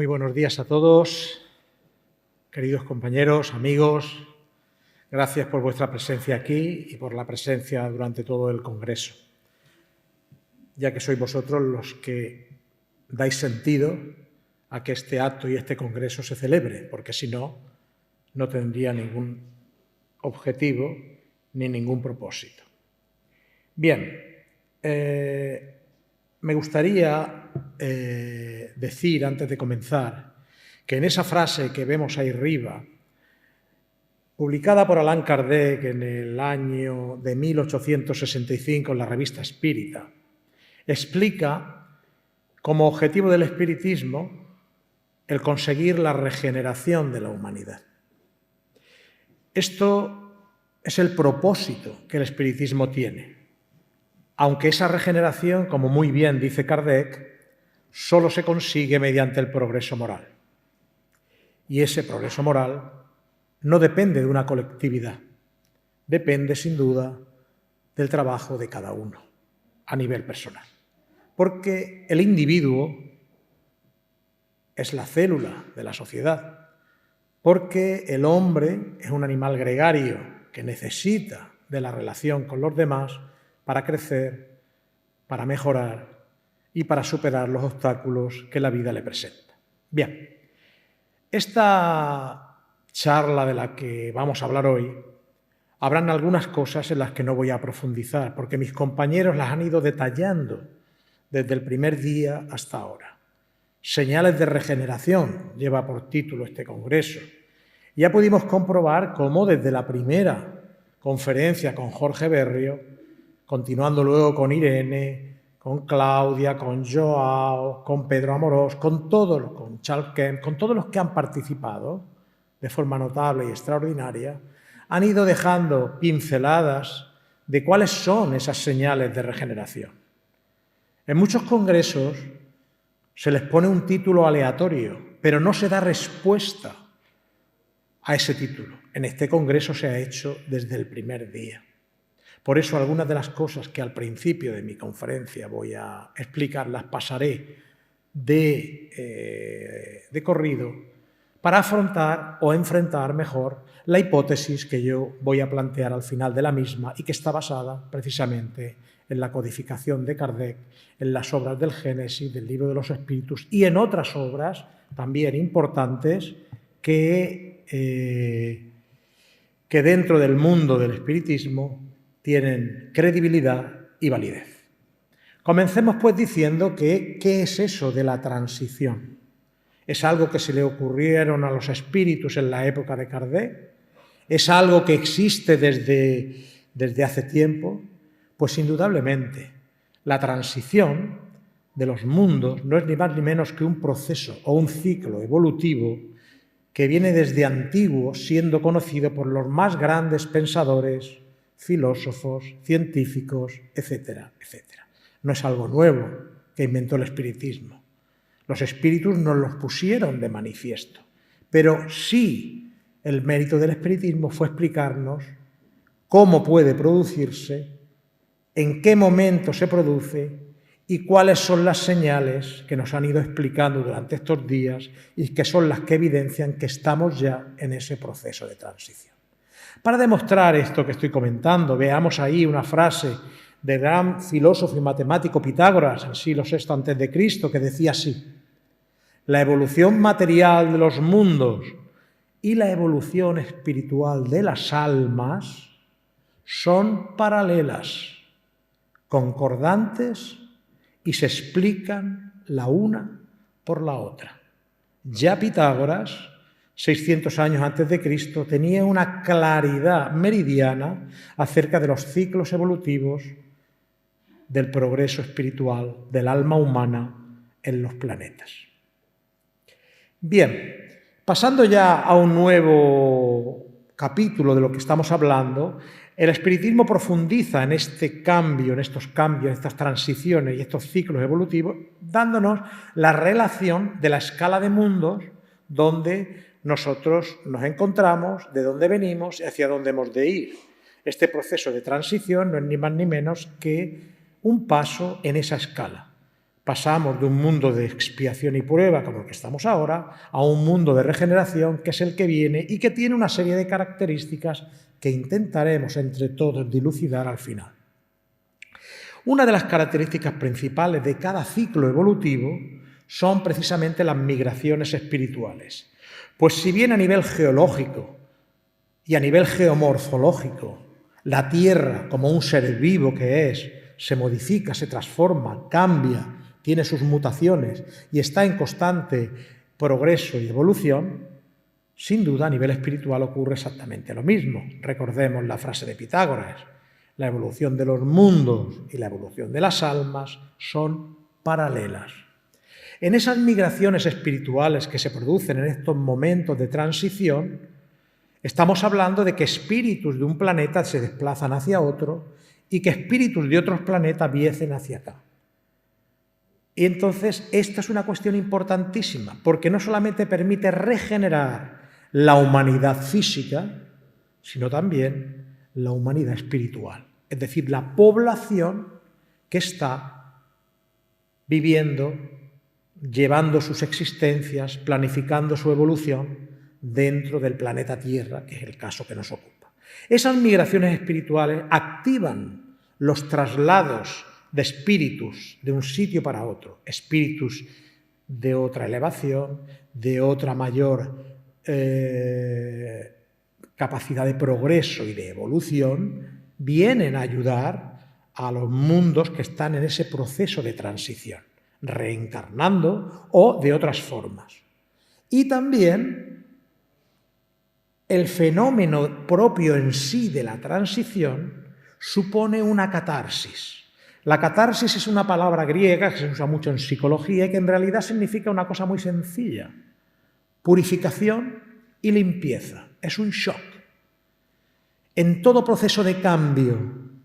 Muy buenos días a todos, queridos compañeros, amigos. Gracias por vuestra presencia aquí y por la presencia durante todo el Congreso, ya que sois vosotros los que dais sentido a que este acto y este Congreso se celebre, porque si no, no tendría ningún objetivo ni ningún propósito. Bien, me gustaría decir, antes de comenzar, que en esa frase que vemos ahí arriba, publicada por Allan Kardec en el año de 1865 en la revista Espírita, explica como objetivo del espiritismo el conseguir la regeneración de la humanidad. Esto es el propósito que el espiritismo tiene, aunque esa regeneración, como muy bien dice Kardec, solo se consigue mediante el progreso moral. Y ese progreso moral no depende de una colectividad, depende sin duda del trabajo de cada uno a nivel personal. Porque el individuo es la célula de la sociedad, porque el hombre es un animal gregario que necesita de la relación con los demás para crecer, para mejorar y para superar los obstáculos que la vida le presenta. Bien, esta charla de la que vamos a hablar hoy, habrán algunas cosas en las que no voy a profundizar, porque mis compañeros las han ido detallando desde el primer día hasta ahora. Señales de regeneración lleva por título este congreso. Ya pudimos comprobar cómo desde la primera conferencia con Jorge Berrio, continuando luego con Irene, con Claudia, con Joao, con Pedro Amorós, con Charles Kemp, con todos los que han participado de forma notable y extraordinaria, han ido dejando pinceladas de cuáles son esas señales de regeneración. En muchos congresos se les pone un título aleatorio, pero no se da respuesta a ese título. En este congreso se ha hecho desde el primer día. Por eso algunas de las cosas que al principio de mi conferencia voy a explicar las pasaré de corrido para afrontar o enfrentar mejor la hipótesis que yo voy a plantear al final de la misma y que está basada precisamente en la codificación de Kardec, en las obras del Génesis, del Libro de los Espíritus y en otras obras también importantes que dentro del mundo del espiritismo tienen credibilidad y validez. Comencemos pues diciendo que ¿qué es eso de la transición? ¿Es algo que se le ocurrieron a los espíritus en la época de Kardec? ¿Es algo que existe desde hace tiempo? Pues indudablemente, la transición de los mundos no es ni más ni menos que un proceso o un ciclo evolutivo que viene desde antiguo siendo conocido por los más grandes pensadores, filósofos, científicos, etcétera, etcétera. No es algo nuevo que inventó el espiritismo. Los espíritus nos los pusieron de manifiesto, pero sí el mérito del espiritismo fue explicarnos cómo puede producirse, en qué momento se produce y cuáles son las señales que nos han ido explicando durante estos días y que son las que evidencian que estamos ya en ese proceso de transición. Para demostrar esto que estoy comentando, veamos ahí una frase del gran filósofo y matemático Pitágoras, en el siglo VI a.C., que decía así: la evolución material de los mundos y la evolución espiritual de las almas son paralelas, concordantes y se explican la una por la otra. Ya Pitágoras, 600 años antes de Cristo, tenía una claridad meridiana acerca de los ciclos evolutivos del progreso espiritual del alma humana en los planetas. Bien, pasando ya a un nuevo capítulo de lo que estamos hablando, el espiritismo profundiza en este cambio, en estos cambios, estas transiciones y estos ciclos evolutivos, dándonos la relación de la escala de mundos donde nosotros nos encontramos, de dónde venimos y hacia dónde hemos de ir. Este proceso de transición no es ni más ni menos que un paso en esa escala. Pasamos de un mundo de expiación y prueba, como el que estamos ahora, a un mundo de regeneración, que es el que viene y que tiene una serie de características que intentaremos entre todos dilucidar al final. Una de las características principales de cada ciclo evolutivo son precisamente las migraciones espirituales. Pues si bien a nivel geológico y a nivel geomorfológico, la Tierra, como un ser vivo que es, se modifica, se transforma, cambia, tiene sus mutaciones y está en constante progreso y evolución, sin duda a nivel espiritual ocurre exactamente lo mismo. Recordemos la frase de Pitágoras: la evolución de los mundos y la evolución de las almas son paralelas. En esas migraciones espirituales que se producen en estos momentos de transición, estamos hablando de que espíritus de un planeta se desplazan hacia otro y que espíritus de otros planetas vienen hacia acá. Y entonces esta es una cuestión importantísima, porque no solamente permite regenerar la humanidad física, sino también la humanidad espiritual, es decir, la población que está viviendo, llevando sus existencias, planificando su evolución dentro del planeta Tierra, que es el caso que nos ocupa. Esas migraciones espirituales activan los traslados de espíritus de un sitio para otro, espíritus de otra elevación, de otra mayor capacidad de progreso y de evolución, vienen a ayudar a los mundos que están en ese proceso de transición, reencarnando o de otras formas. Y también el fenómeno propio en sí de la transición supone una catarsis. La catarsis es una palabra griega que se usa mucho en psicología y que en realidad significa una cosa muy sencilla: purificación y limpieza. Es un shock. En todo proceso de cambio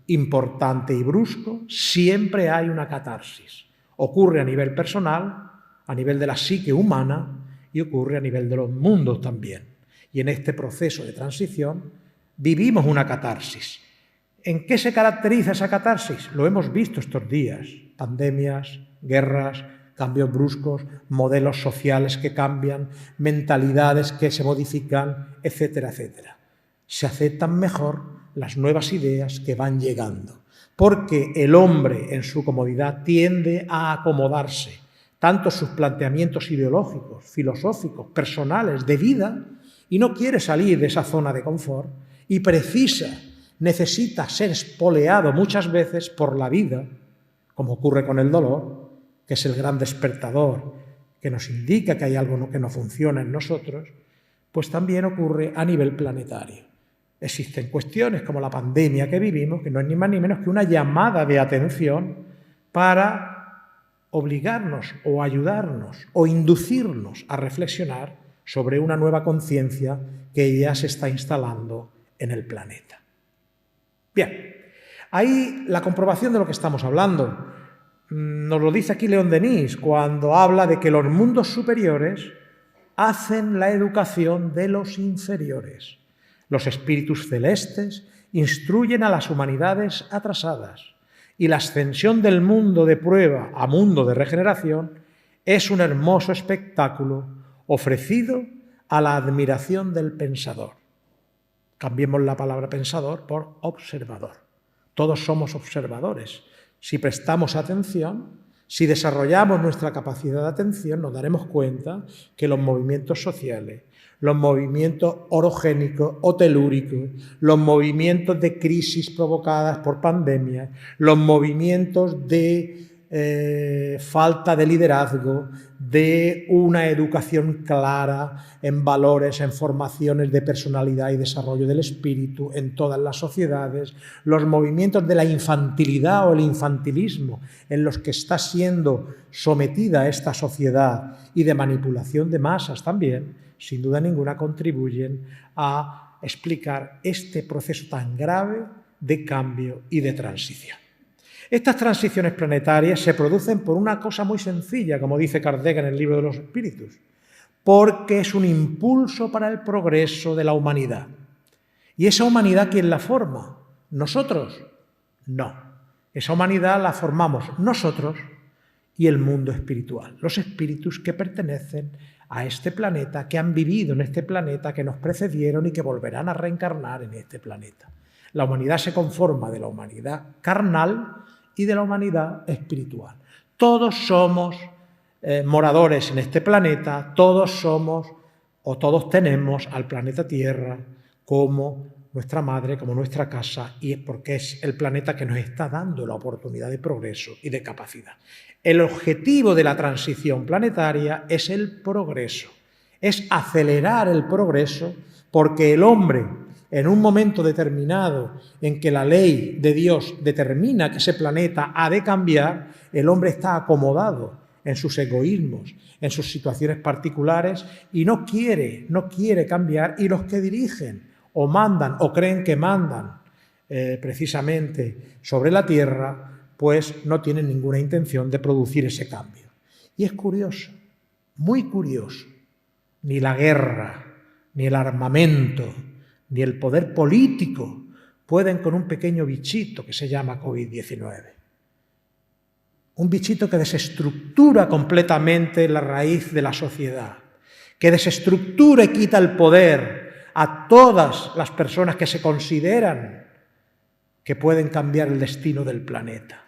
importante y brusco siempre hay una catarsis. Ocurre a nivel personal, a nivel de la psique humana y ocurre a nivel de los mundos también. Y en este proceso de transición vivimos una catarsis. ¿En qué se caracteriza esa catarsis? Lo hemos visto estos días: pandemias, guerras, cambios bruscos, modelos sociales que cambian, mentalidades que se modifican, etcétera, etcétera. Se aceptan mejor las nuevas ideas que van llegando, porque el hombre en su comodidad tiende a acomodarse, tanto sus planteamientos ideológicos, filosóficos, personales, de vida, y no quiere salir de esa zona de confort y necesita ser espoleado muchas veces por la vida, como ocurre con el dolor, que es el gran despertador que nos indica que hay algo que no funciona en nosotros, pues también ocurre a nivel planetario. Existen cuestiones como la pandemia que vivimos, que no es ni más ni menos que una llamada de atención para obligarnos o ayudarnos o inducirnos a reflexionar sobre una nueva conciencia que ya se está instalando en el planeta. Bien, ahí la comprobación de lo que estamos hablando. Nos lo dice aquí León Denis cuando habla de que los mundos superiores hacen la educación de los inferiores. Los espíritus celestes instruyen a las humanidades atrasadas y la ascensión del mundo de prueba a mundo de regeneración es un hermoso espectáculo ofrecido a la admiración del pensador. Cambiemos la palabra pensador por observador. Todos somos observadores. Si prestamos atención, si desarrollamos nuestra capacidad de atención, nos daremos cuenta que los movimientos sociales, los movimientos orogénicos o telúricos, los movimientos de crisis provocadas por pandemias, los movimientos de falta de liderazgo, de una educación clara en valores, en formaciones de personalidad y desarrollo del espíritu en todas las sociedades, los movimientos de la infantilidad o el infantilismo en los que está siendo sometida esta sociedad y de manipulación de masas también, sin duda ninguna contribuyen a explicar este proceso tan grave de cambio y de transición. Estas transiciones planetarias se producen por una cosa muy sencilla, como dice Kardec en el Libro de los Espíritus, porque es un impulso para el progreso de la humanidad. ¿Y esa humanidad quién la forma? ¿Nosotros? No. Esa humanidad la formamos nosotros y el mundo espiritual. Los espíritus que pertenecen a este planeta, que han vivido en este planeta, que nos precedieron y que volverán a reencarnar en este planeta. La humanidad se conforma de la humanidad carnal y de la humanidad espiritual. Todos somos moradores en este planeta, todos somos o todos tenemos al planeta Tierra como nuestra madre, como nuestra casa, y es porque es el planeta que nos está dando la oportunidad de progreso y de capacidad. El objetivo de la transición planetaria es el progreso, es acelerar el progreso, porque el hombre, en un momento determinado en que la ley de Dios determina que ese planeta ha de cambiar, el hombre está acomodado en sus egoísmos, en sus situaciones particulares y no quiere cambiar, y los que dirigen o mandan o creen que mandan precisamente sobre la Tierra, pues no tienen ninguna intención de producir ese cambio. Y es curioso, muy curioso, ni la guerra, ni el armamento, ni el poder político pueden con un pequeño bichito que se llama COVID-19. Un bichito que desestructura completamente la raíz de la sociedad, que desestructura y quita el poder a todas las personas que se consideran que pueden cambiar el destino del planeta.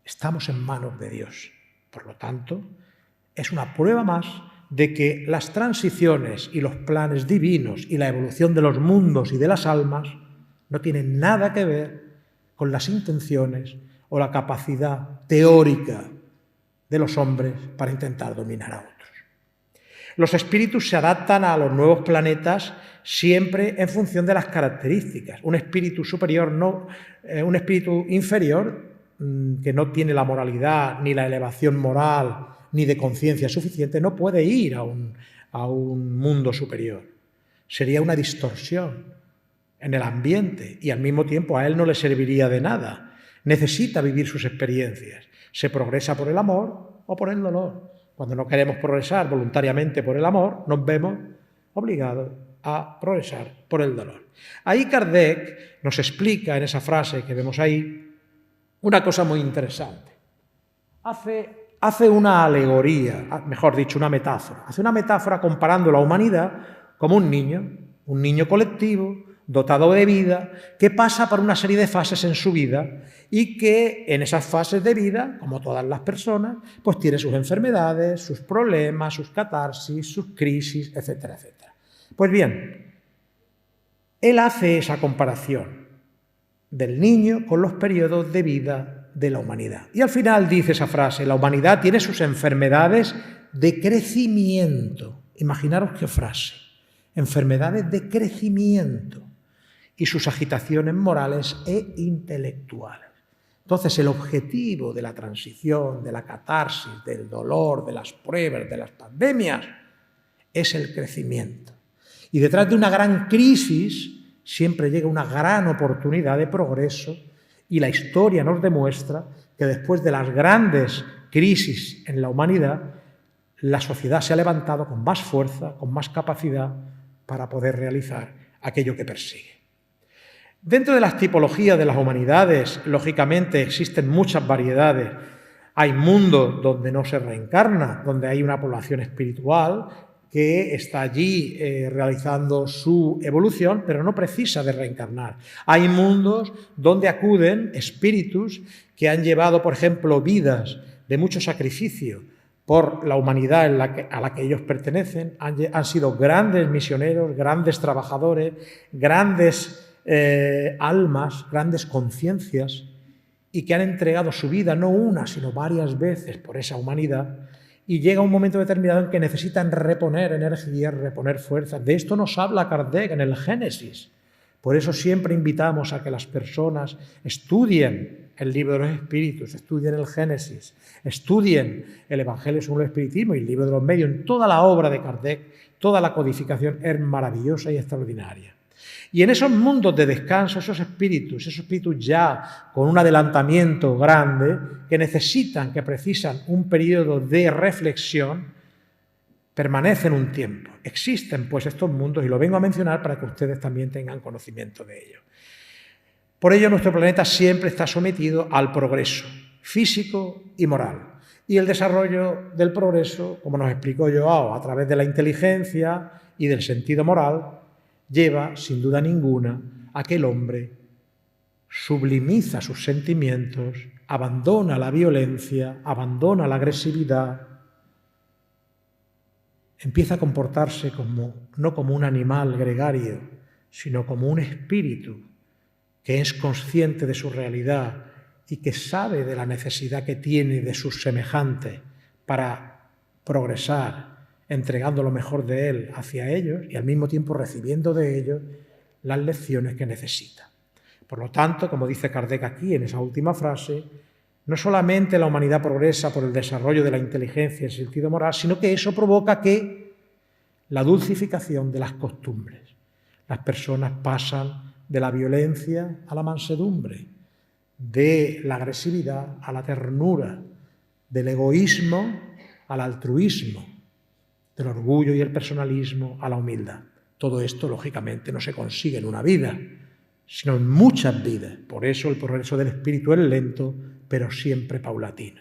Estamos en manos de Dios. Por lo tanto, es una prueba más de que las transiciones y los planes divinos y la evolución de los mundos y de las almas no tienen nada que ver con las intenciones o la capacidad teórica de los hombres para intentar dominar a otros. Los espíritus se adaptan a los nuevos planetas siempre en función de las características. Un espíritu superior, un espíritu inferior, que no tiene la moralidad ni la elevación moral ni de conciencia suficiente, no puede ir a un mundo superior. Sería una distorsión en el ambiente y al mismo tiempo a él no le serviría de nada. Necesita vivir sus experiencias. Se progresa por el amor o por el dolor. Cuando no queremos progresar voluntariamente por el amor, nos vemos obligados a progresar por el dolor. Ahí Kardec nos explica en esa frase que vemos ahí una cosa muy interesante. Hace una alegoría, mejor dicho, una metáfora. Hace una metáfora comparando la humanidad como un niño colectivo, dotado de vida, que pasa por una serie de fases en su vida y que en esas fases de vida, como todas las personas, pues tiene sus enfermedades, sus problemas, sus catarsis, sus crisis, etcétera, etcétera. Pues bien, él hace esa comparación del niño con los periodos de vida de la humanidad. Y al final dice esa frase: la humanidad tiene sus enfermedades de crecimiento. Imaginaros qué frase. Enfermedades de crecimiento y sus agitaciones morales e intelectuales. Entonces, el objetivo de la transición, de la catarsis, del dolor, de las pruebas, de las pandemias, es el crecimiento. Y detrás de una gran crisis siempre llega una gran oportunidad de progreso, y la historia nos demuestra que después de las grandes crisis en la humanidad, la sociedad se ha levantado con más fuerza, con más capacidad para poder realizar aquello que persigue. Dentro de las tipologías de las humanidades, lógicamente existen muchas variedades. Hay mundos donde no se reencarna, donde hay una población espiritual que está allí realizando su evolución, pero no precisa de reencarnar. Hay mundos donde acuden espíritus que han llevado, por ejemplo, vidas de mucho sacrificio por la humanidad a la que ellos pertenecen, han sido grandes misioneros, grandes trabajadores, grandes almas, grandes conciencias, y que han entregado su vida no una, sino varias veces por esa humanidad, y llega un momento determinado en que necesitan reponer energías, reponer fuerzas. De esto nos habla Kardec en el Génesis. Por eso siempre invitamos a que las personas estudien el libro de los Espíritus, estudien el Génesis, estudien el Evangelio según el Espiritismo y el libro de los Medios. En toda la obra de Kardec, toda la codificación es maravillosa y extraordinaria. Y en esos mundos de descanso, esos espíritus ya con un adelantamiento grande, que necesitan, que precisan un periodo de reflexión, permanecen un tiempo. Existen pues estos mundos y lo vengo a mencionar para que ustedes también tengan conocimiento de ello. Por ello nuestro planeta siempre está sometido al progreso físico y moral. Y el desarrollo del progreso, como nos explicó Joao, a través de la inteligencia y del sentido moral, lleva, sin duda ninguna, a que el hombre sublimiza sus sentimientos, abandona la violencia, abandona la agresividad, empieza a comportarse no como un animal gregario, sino como un espíritu que es consciente de su realidad y que sabe de la necesidad que tiene de sus semejantes para progresar, entregando lo mejor de él hacia ellos y al mismo tiempo recibiendo de ellos las lecciones que necesita. Por lo tanto, como dice Kardec aquí en esa última frase, no solamente la humanidad progresa por el desarrollo de la inteligencia y el sentido moral, sino que eso provoca que la dulcificación de las costumbres. Las personas pasan de la violencia a la mansedumbre, de la agresividad a la ternura, del egoísmo al altruismo, del orgullo y el personalismo a la humildad. Todo esto, lógicamente, no se consigue en una vida, sino en muchas vidas. Por eso el progreso del espíritu es lento, pero siempre paulatino.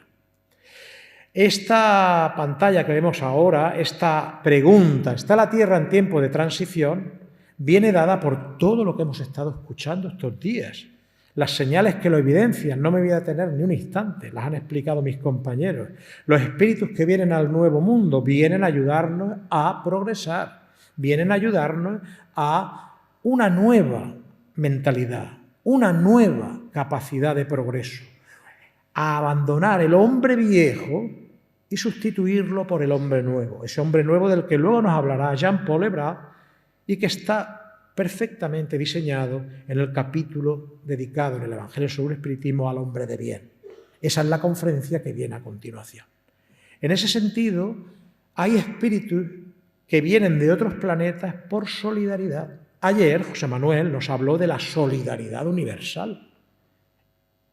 Esta pantalla que vemos ahora, esta pregunta, ¿está la Tierra en tiempo de transición?, viene dada por todo lo que hemos estado escuchando estos días. Las señales que lo evidencian, no me voy a detener ni un instante, las han explicado mis compañeros. Los espíritus que vienen al nuevo mundo vienen a ayudarnos a progresar, vienen a ayudarnos a una nueva mentalidad, una nueva capacidad de progreso, a abandonar el hombre viejo y sustituirlo por el hombre nuevo, ese hombre nuevo del que luego nos hablará Jean-Paul Hebrat y que está perfectamente diseñado en el capítulo dedicado en el Evangelio sobre el Espiritismo al hombre de bien. Esa es la conferencia que viene a continuación. En ese sentido, hay espíritus que vienen de otros planetas por solidaridad. Ayer José Manuel nos habló de la solidaridad universal.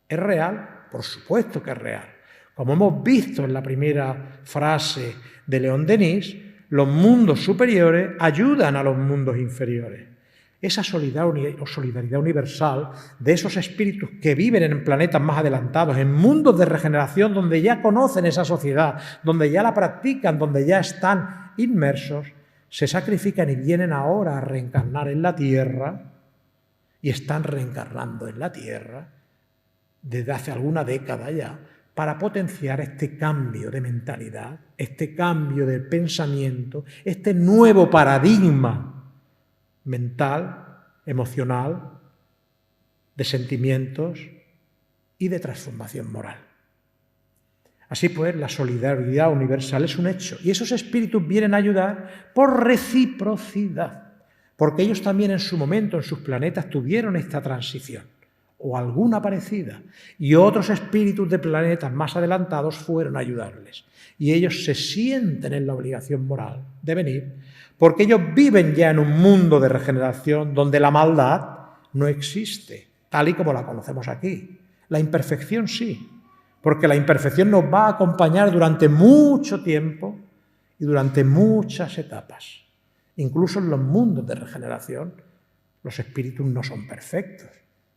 ¿Es real? Por supuesto que es real. Como hemos visto en la primera frase de León Denis, los mundos superiores ayudan a los mundos inferiores. Esa solidaridad universal de esos espíritus que viven en planetas más adelantados, en mundos de regeneración donde ya conocen esa sociedad, donde ya la practican, donde ya están inmersos, se sacrifican y vienen ahora a reencarnar en la Tierra y están reencarnando en la Tierra desde hace alguna década ya para potenciar este cambio de mentalidad, este cambio de pensamiento, este nuevo paradigma mental, emocional, de sentimientos y de transformación moral. Así pues, la solidaridad universal es un hecho y esos espíritus vienen a ayudar por reciprocidad, porque ellos también en su momento, en sus planetas, tuvieron esta transición o alguna parecida y otros espíritus de planetas más adelantados fueron a ayudarles y ellos se sienten en la obligación moral de venir porque ellos viven ya en un mundo de regeneración donde la maldad no existe, tal y como la conocemos aquí. La imperfección sí, porque la imperfección nos va a acompañar durante mucho tiempo y durante muchas etapas. Incluso en los mundos de regeneración, los espíritus no son perfectos.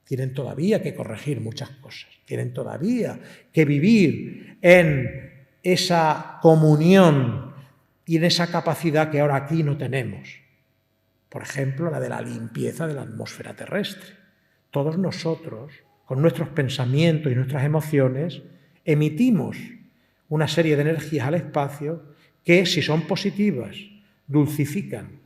Tienen todavía que corregir muchas cosas, tienen todavía que vivir en esa comunión y en esa capacidad que ahora aquí no tenemos. Por ejemplo, la de la limpieza de la atmósfera terrestre. Todos nosotros, con nuestros pensamientos y nuestras emociones, emitimos una serie de energías al espacio que, si son positivas, dulcifican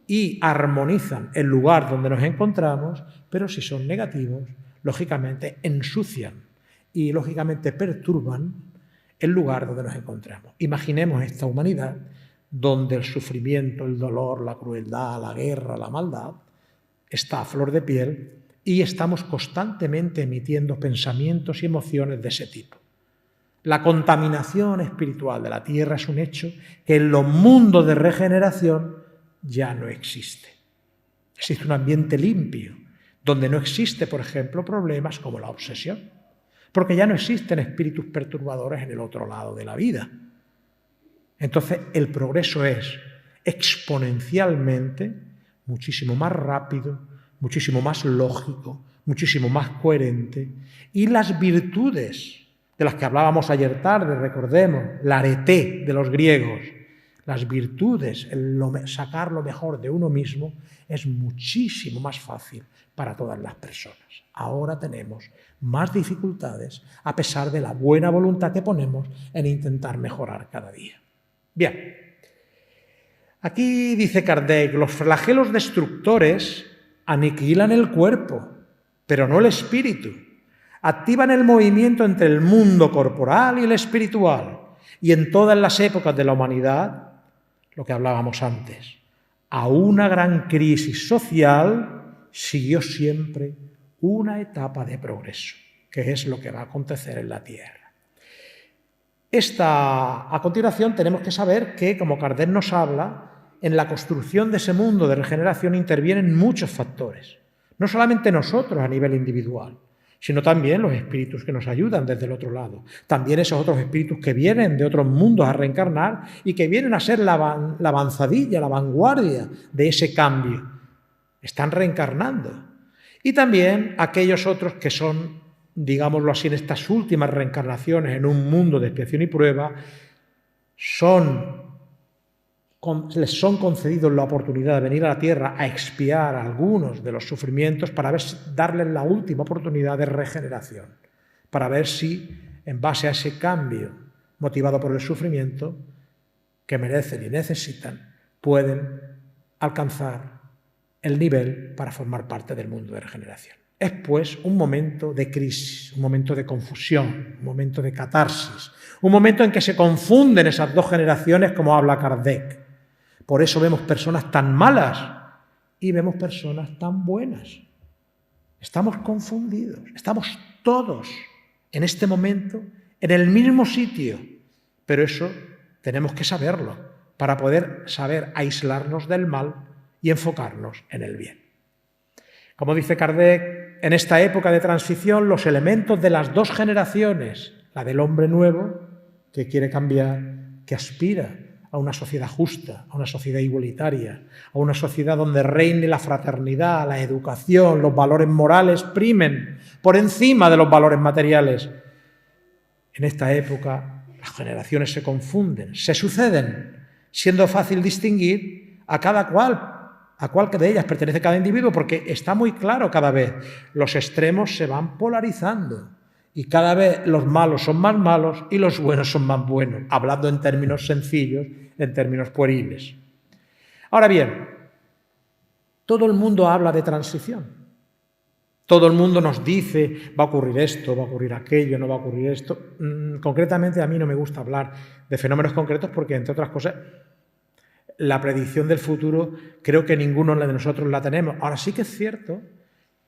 y armonizan el lugar donde nos encontramos, pero si son negativos, lógicamente ensucian y lógicamente perturban el lugar donde nos encontramos. Imaginemos esta humanidad donde el sufrimiento, el dolor, la crueldad, la guerra, la maldad está a flor de piel y estamos constantemente emitiendo pensamientos y emociones de ese tipo. La contaminación espiritual de la Tierra es un hecho que en los mundos de regeneración ya no existe. Existe un ambiente limpio, donde no existe, por ejemplo, problemas como la obsesión, porque ya no existen espíritus perturbadores en el otro lado de la vida. Entonces, el progreso es exponencialmente muchísimo más rápido, muchísimo más lógico, muchísimo más coherente, y las virtudes de las que hablábamos ayer tarde, recordemos, la arete de los griegos, las virtudes, sacar lo mejor de uno mismo, es muchísimo más fácil para todas las personas. Ahora tenemos más dificultades a pesar de la buena voluntad que ponemos en intentar mejorar cada día. Bien, aquí dice Kardec, los flagelos destructores aniquilan el cuerpo, pero no el espíritu. Activan el movimiento entre el mundo corporal y el espiritual. Y en todas las épocas de la humanidad, lo que hablábamos antes, a una gran crisis social siguió siempre una etapa de progreso, que es lo que va a acontecer en la Tierra. A continuación tenemos que saber que, como Kardec nos habla, en la construcción de ese mundo de regeneración intervienen muchos factores. No solamente nosotros a nivel individual, sino también los espíritus que nos ayudan desde el otro lado. También esos otros espíritus que vienen de otros mundos a reencarnar y que vienen a ser la avanzadilla, la vanguardia de ese cambio. Están reencarnando. Y también aquellos otros que son, digámoslo así, en estas últimas reencarnaciones en un mundo de expiación y prueba, les son concedidos la oportunidad de venir a la Tierra a expiar algunos de los sufrimientos para darles la última oportunidad de regeneración, para ver si, en base a ese cambio motivado por el sufrimiento que merecen y necesitan, pueden alcanzar el nivel para formar parte del mundo de regeneración. Es, pues, un momento de crisis, un momento de confusión, un momento de catarsis, un momento en que se confunden esas dos generaciones, como habla Kardec. Por eso vemos personas tan malas y vemos personas tan buenas. Estamos confundidos, estamos todos en este momento en el mismo sitio, pero eso tenemos que saberlo para poder saber aislarnos del mal y enfocarnos en el bien. Como dice Kardec, en esta época de transición los elementos de las dos generaciones, la del hombre nuevo, que quiere cambiar, que aspira a una sociedad justa, a una sociedad igualitaria, a una sociedad donde reine la fraternidad, la educación, los valores morales primen por encima de los valores materiales. En esta época las generaciones se confunden, se suceden, siendo fácil distinguir a cuál de ellas pertenece cada individuo, porque está muy claro cada vez, los extremos se van polarizando. Y cada vez los malos son más malos y los buenos son más buenos, hablando en términos sencillos, en términos pueriles. Ahora bien, todo el mundo habla de transición. Todo el mundo nos dice, va a ocurrir esto, va a ocurrir aquello, no va a ocurrir esto. Concretamente, a mí no me gusta hablar de fenómenos concretos porque, entre otras cosas, la predicción del futuro creo que ninguno de nosotros la tenemos. Ahora sí que es cierto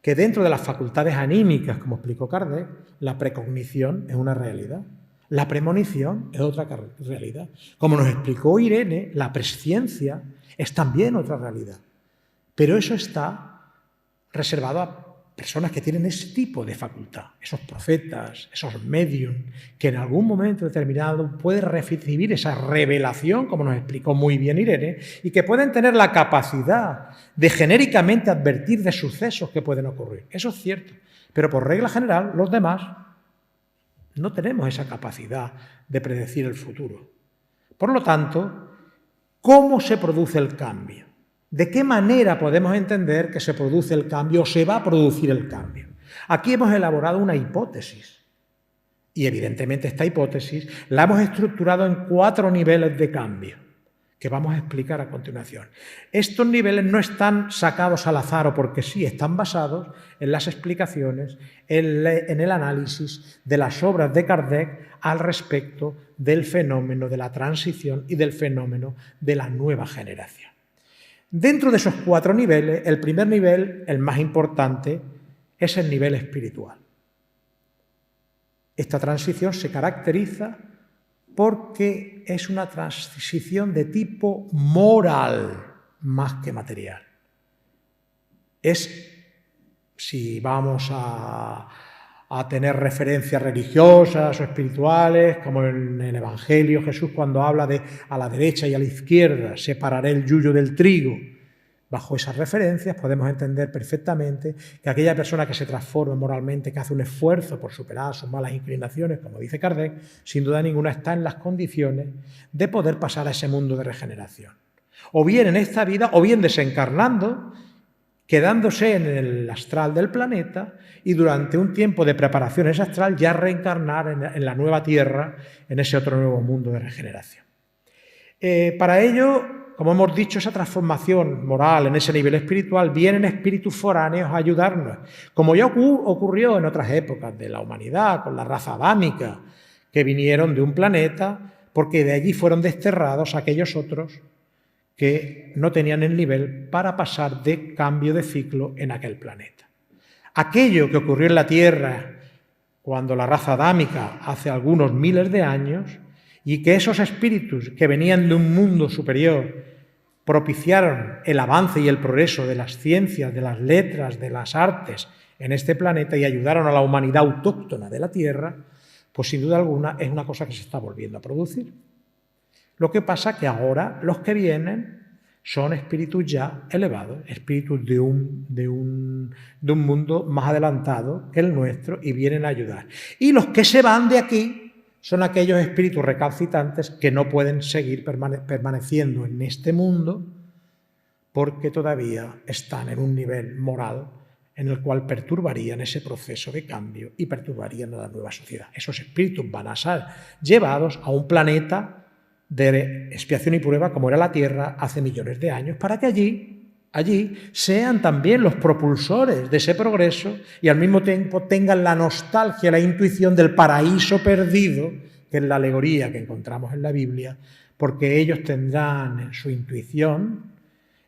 que dentro de las facultades anímicas, como explicó Kardec, la precognición es una realidad. La premonición es otra realidad. Como nos explicó Irene, la presciencia es también otra realidad. Pero eso está reservado a personas que tienen ese tipo de facultad, esos profetas, esos medium, que en algún momento determinado pueden recibir esa revelación, como nos explicó muy bien Irene, y que pueden tener la capacidad de genéricamente advertir de sucesos que pueden ocurrir. Eso es cierto, pero por regla general los demás no tenemos esa capacidad de predecir el futuro. Por lo tanto, ¿cómo se produce el cambio? ¿De qué manera podemos entender que se produce el cambio o se va a producir el cambio? Aquí hemos elaborado una hipótesis y evidentemente esta hipótesis la hemos estructurado en 4 niveles de cambio que vamos a explicar a continuación. Estos niveles no están sacados al azar o porque sí, están basados en las explicaciones, en el análisis de las obras de Kardec al respecto del fenómeno de la transición y del fenómeno de la nueva generación. Dentro de esos 4 niveles, el primer nivel, el más importante, es el nivel espiritual. Esta transición se caracteriza porque es una transición de tipo moral más que material. Si vamos a tener referencias religiosas o espirituales, como en el Evangelio Jesús cuando habla de a la derecha y a la izquierda separaré el yuyo del trigo, Bajo esas referencias podemos entender perfectamente que aquella persona que se transforma moralmente, que hace un esfuerzo por superar sus malas inclinaciones, como dice Kardec, sin duda ninguna está en las condiciones de poder pasar a ese mundo de regeneración. O bien en esta vida, o bien desencarnando, quedándose en el astral del planeta y durante un tiempo de preparación en ese astral ya reencarnar en la nueva Tierra, en ese otro nuevo mundo de regeneración. Para ello, como hemos dicho, esa transformación moral en ese nivel espiritual, vienen espíritus foráneos a ayudarnos, como ya ocurrió en otras épocas de la humanidad, con la raza adámica, que vinieron de un planeta, porque de allí fueron desterrados aquellos otros que no tenían el nivel para pasar de cambio de ciclo en aquel planeta. Aquello que ocurrió en la Tierra cuando la raza adámica hace algunos miles de años, y que esos espíritus que venían de un mundo superior propiciaron el avance y el progreso de las ciencias, de las letras, de las artes en este planeta y ayudaron a la humanidad autóctona de la Tierra, pues sin duda alguna es una cosa que se está volviendo a producir. Lo que pasa que ahora los que vienen son espíritus ya elevados, espíritus de un mundo más adelantado que el nuestro y vienen a ayudar. Y los que se van de aquí son aquellos espíritus recalcitrantes que no pueden seguir permaneciendo en este mundo porque todavía están en un nivel moral en el cual perturbarían ese proceso de cambio y perturbarían a la nueva sociedad. Esos espíritus van a ser llevados a un planeta de expiación y prueba como era la Tierra hace millones de años para que allí sean también los propulsores de ese progreso y al mismo tiempo tengan la nostalgia, la intuición del paraíso perdido, que es la alegoría que encontramos en la Biblia, porque ellos tendrán en su intuición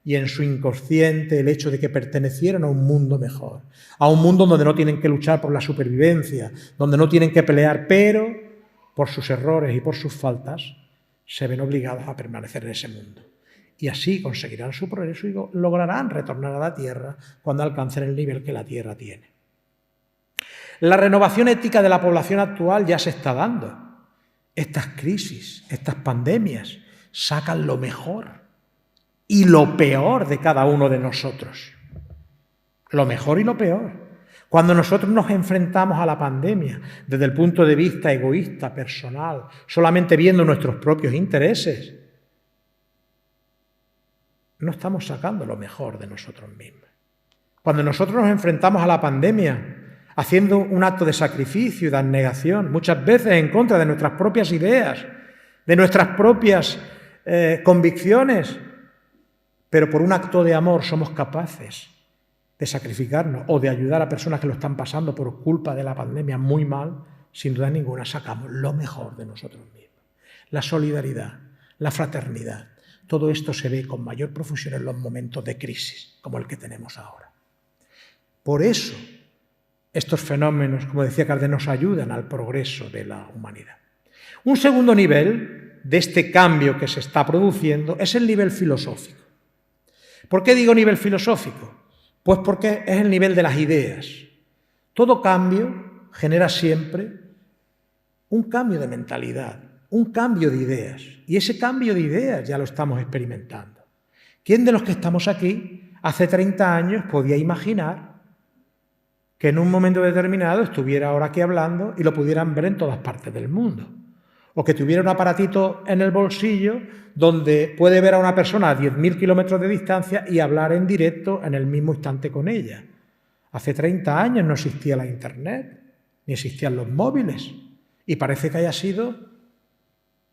y en su inconsciente el hecho de que pertenecieron a un mundo mejor, a un mundo donde no tienen que luchar por la supervivencia, donde no tienen que pelear, pero por sus errores y por sus faltas se ven obligados a permanecer en ese mundo. Y así conseguirán su progreso y lograrán retornar a la Tierra cuando alcancen el nivel que la Tierra tiene. La renovación ética de la población actual ya se está dando. Estas crisis, estas pandemias, sacan lo mejor y lo peor de cada uno de nosotros. Lo mejor y lo peor. Cuando nosotros nos enfrentamos a la pandemia desde el punto de vista egoísta, personal, solamente viendo nuestros propios intereses, no estamos sacando lo mejor de nosotros mismos. Cuando nosotros nos enfrentamos a la pandemia haciendo un acto de sacrificio y de abnegación, muchas veces en contra de nuestras propias ideas, de nuestras propias convicciones, pero por un acto de amor somos capaces de sacrificarnos o de ayudar a personas que lo están pasando por culpa de la pandemia muy mal, sin duda ninguna sacamos lo mejor de nosotros mismos. La solidaridad, la fraternidad, todo esto se ve con mayor profusión en los momentos de crisis, como el que tenemos ahora. Por eso, estos fenómenos, como decía Kardec, nos ayudan al progreso de la humanidad. Un segundo nivel de este cambio que se está produciendo es el nivel filosófico. ¿Por qué digo nivel filosófico? Pues porque es el nivel de las ideas. Todo cambio genera siempre un cambio de mentalidad, un cambio de ideas. Y ese cambio de ideas ya lo estamos experimentando. ¿Quién de los que estamos aquí hace 30 años podía imaginar que en un momento determinado estuviera ahora aquí hablando y lo pudieran ver en todas partes del mundo? O que tuviera un aparatito en el bolsillo donde puede ver a una persona a 10.000 kilómetros de distancia y hablar en directo en el mismo instante con ella. Hace 30 años no existía la Internet, ni existían los móviles. Y parece que haya sido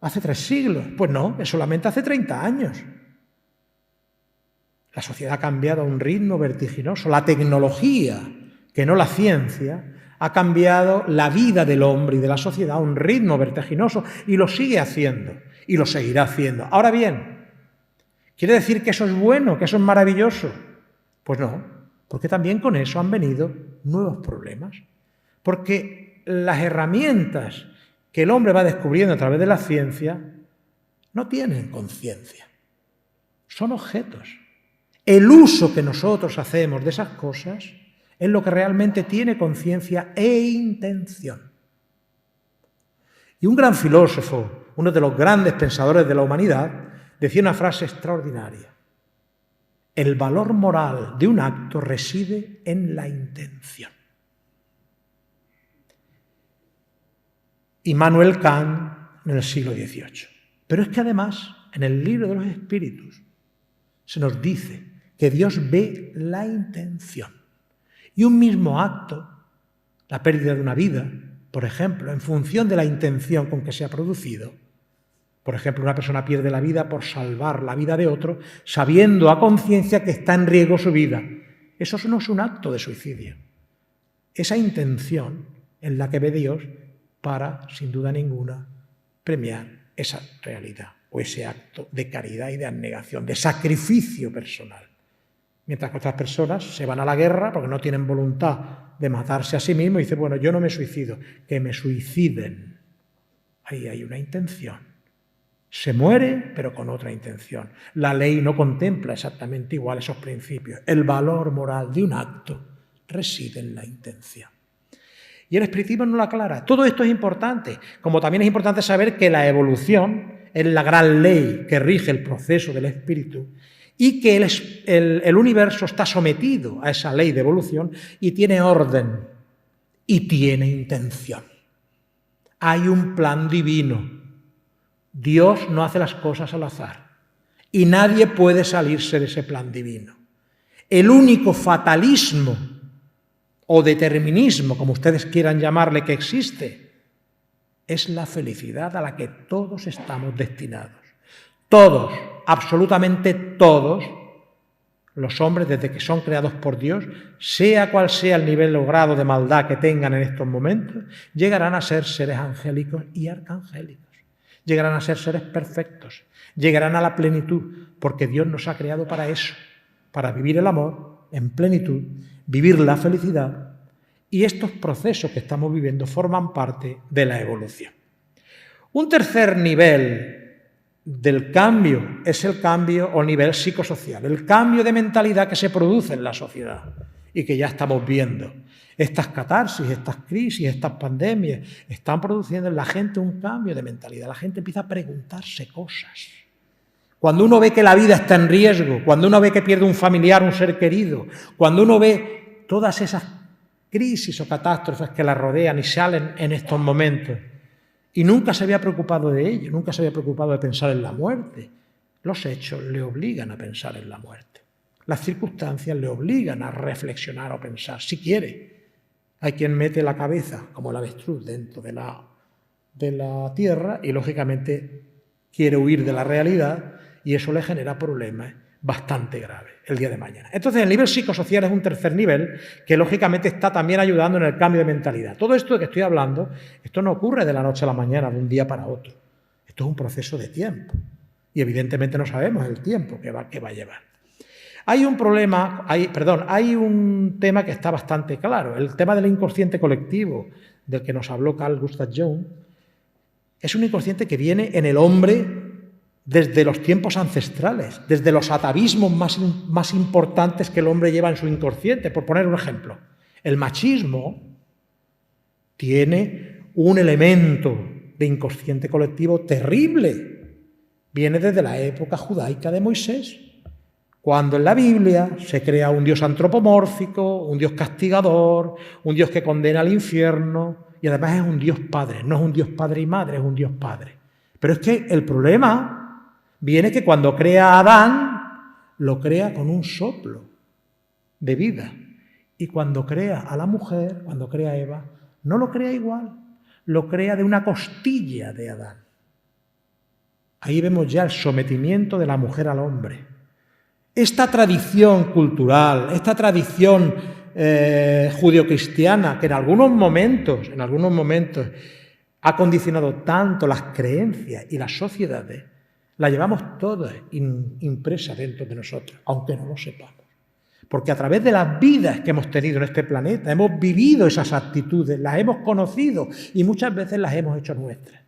hace 3 siglos. Pues no, es solamente hace 30 años. La sociedad ha cambiado a un ritmo vertiginoso. La tecnología, que no la ciencia, ha cambiado la vida del hombre y de la sociedad a un ritmo vertiginoso y lo sigue haciendo y lo seguirá haciendo. Ahora bien, ¿quiere decir que eso es bueno, que eso es maravilloso? Pues no, porque también con eso han venido nuevos problemas. Porque las herramientas que el hombre va descubriendo a través de la ciencia no tienen conciencia, son objetos. El uso que nosotros hacemos de esas cosas es lo que realmente tiene conciencia e intención. Y un gran filósofo, uno de los grandes pensadores de la humanidad, decía una frase extraordinaria. El valor moral de un acto reside en la intención. Immanuel Kant en el siglo XVIII. Pero es que además, en el libro de los Espíritus, se nos dice que Dios ve la intención. Y un mismo acto, la pérdida de una vida, por ejemplo, en función de la intención con que se ha producido, por ejemplo, una persona pierde la vida por salvar la vida de otro, sabiendo a conciencia que está en riesgo su vida. Eso no es un acto de suicidio. Esa intención es la que ve Dios para, sin duda ninguna, premiar esa realidad o ese acto de caridad y de abnegación, de sacrificio personal. Mientras que otras personas se van a la guerra porque no tienen voluntad de matarse a sí mismos y dicen, bueno, yo no me suicido, que me suiciden. Ahí hay una intención. Se muere, pero con otra intención. La ley no contempla exactamente igual esos principios. El valor moral de un acto reside en la intención. Y el espiritismo no lo aclara. Todo esto es importante, como también es importante saber que la evolución es la gran ley que rige el proceso del espíritu y que el universo está sometido a esa ley de evolución y tiene orden y tiene intención. Hay un plan divino. Dios no hace las cosas al azar y nadie puede salirse de ese plan divino. El único fatalismo o determinismo, como ustedes quieran llamarle, que existe, es la felicidad a la que todos estamos destinados. Todos, absolutamente todos, los hombres, desde que son creados por Dios, sea cual sea el nivel o grado de maldad que tengan en estos momentos, llegarán a ser seres angélicos y arcangélicos. Llegarán a ser seres perfectos, llegarán a la plenitud, porque Dios nos ha creado para eso, para vivir el amor en plenitud, vivir la felicidad, y estos procesos que estamos viviendo forman parte de la evolución. Un tercer nivel del cambio es el cambio o nivel psicosocial, el cambio de mentalidad que se produce en la sociedad y que ya estamos viendo. Estas catarsis, estas crisis, estas pandemias están produciendo en la gente un cambio de mentalidad. La gente empieza a preguntarse cosas. Cuando uno ve que la vida está en riesgo, cuando uno ve que pierde un familiar, un ser querido, cuando uno ve todas esas crisis o catástrofes que la rodean y salen en estos momentos, y nunca se había preocupado de ello, nunca se había preocupado de pensar en la muerte, los hechos le obligan a pensar en la muerte. Las circunstancias le obligan a reflexionar o pensar, si quiere. Hay quien mete la cabeza, como el avestruz, dentro de la tierra y, lógicamente, quiere huir de la realidad y eso le genera problemas bastante graves el día de mañana. Entonces, el nivel psicosocial es un tercer nivel que, lógicamente, está también ayudando en el cambio de mentalidad. Todo esto de que estoy hablando, esto no ocurre de la noche a la mañana, de un día para otro. Esto es un proceso de tiempo y, evidentemente, no sabemos el tiempo que va a llevar. Hay un tema que está bastante claro. El tema del inconsciente colectivo, del que nos habló Carl Gustav Jung, es un inconsciente que viene en el hombre desde los tiempos ancestrales, desde los atavismos más importantes que el hombre lleva en su inconsciente. Por poner un ejemplo, el machismo tiene un elemento de inconsciente colectivo terrible. Viene desde la época judaica de Moisés, cuando en la Biblia se crea un Dios antropomórfico, un Dios castigador, un Dios que condena al infierno, y además es un Dios Padre, no es un Dios Padre y Madre, es un Dios Padre. Pero es que el problema viene que cuando crea a Adán, lo crea con un soplo de vida. Y cuando crea a la mujer, cuando crea a Eva, no lo crea igual, lo crea de una costilla de Adán. Ahí vemos ya el sometimiento de la mujer al hombre. Esta tradición cultural, esta tradición judeocristiana, que en algunos momentos ha condicionado tanto las creencias y las sociedades, la llevamos todas impresa dentro de nosotros, aunque no lo sepamos. Porque a través de las vidas que hemos tenido en este planeta, hemos vivido esas actitudes, las hemos conocido y muchas veces las hemos hecho nuestras.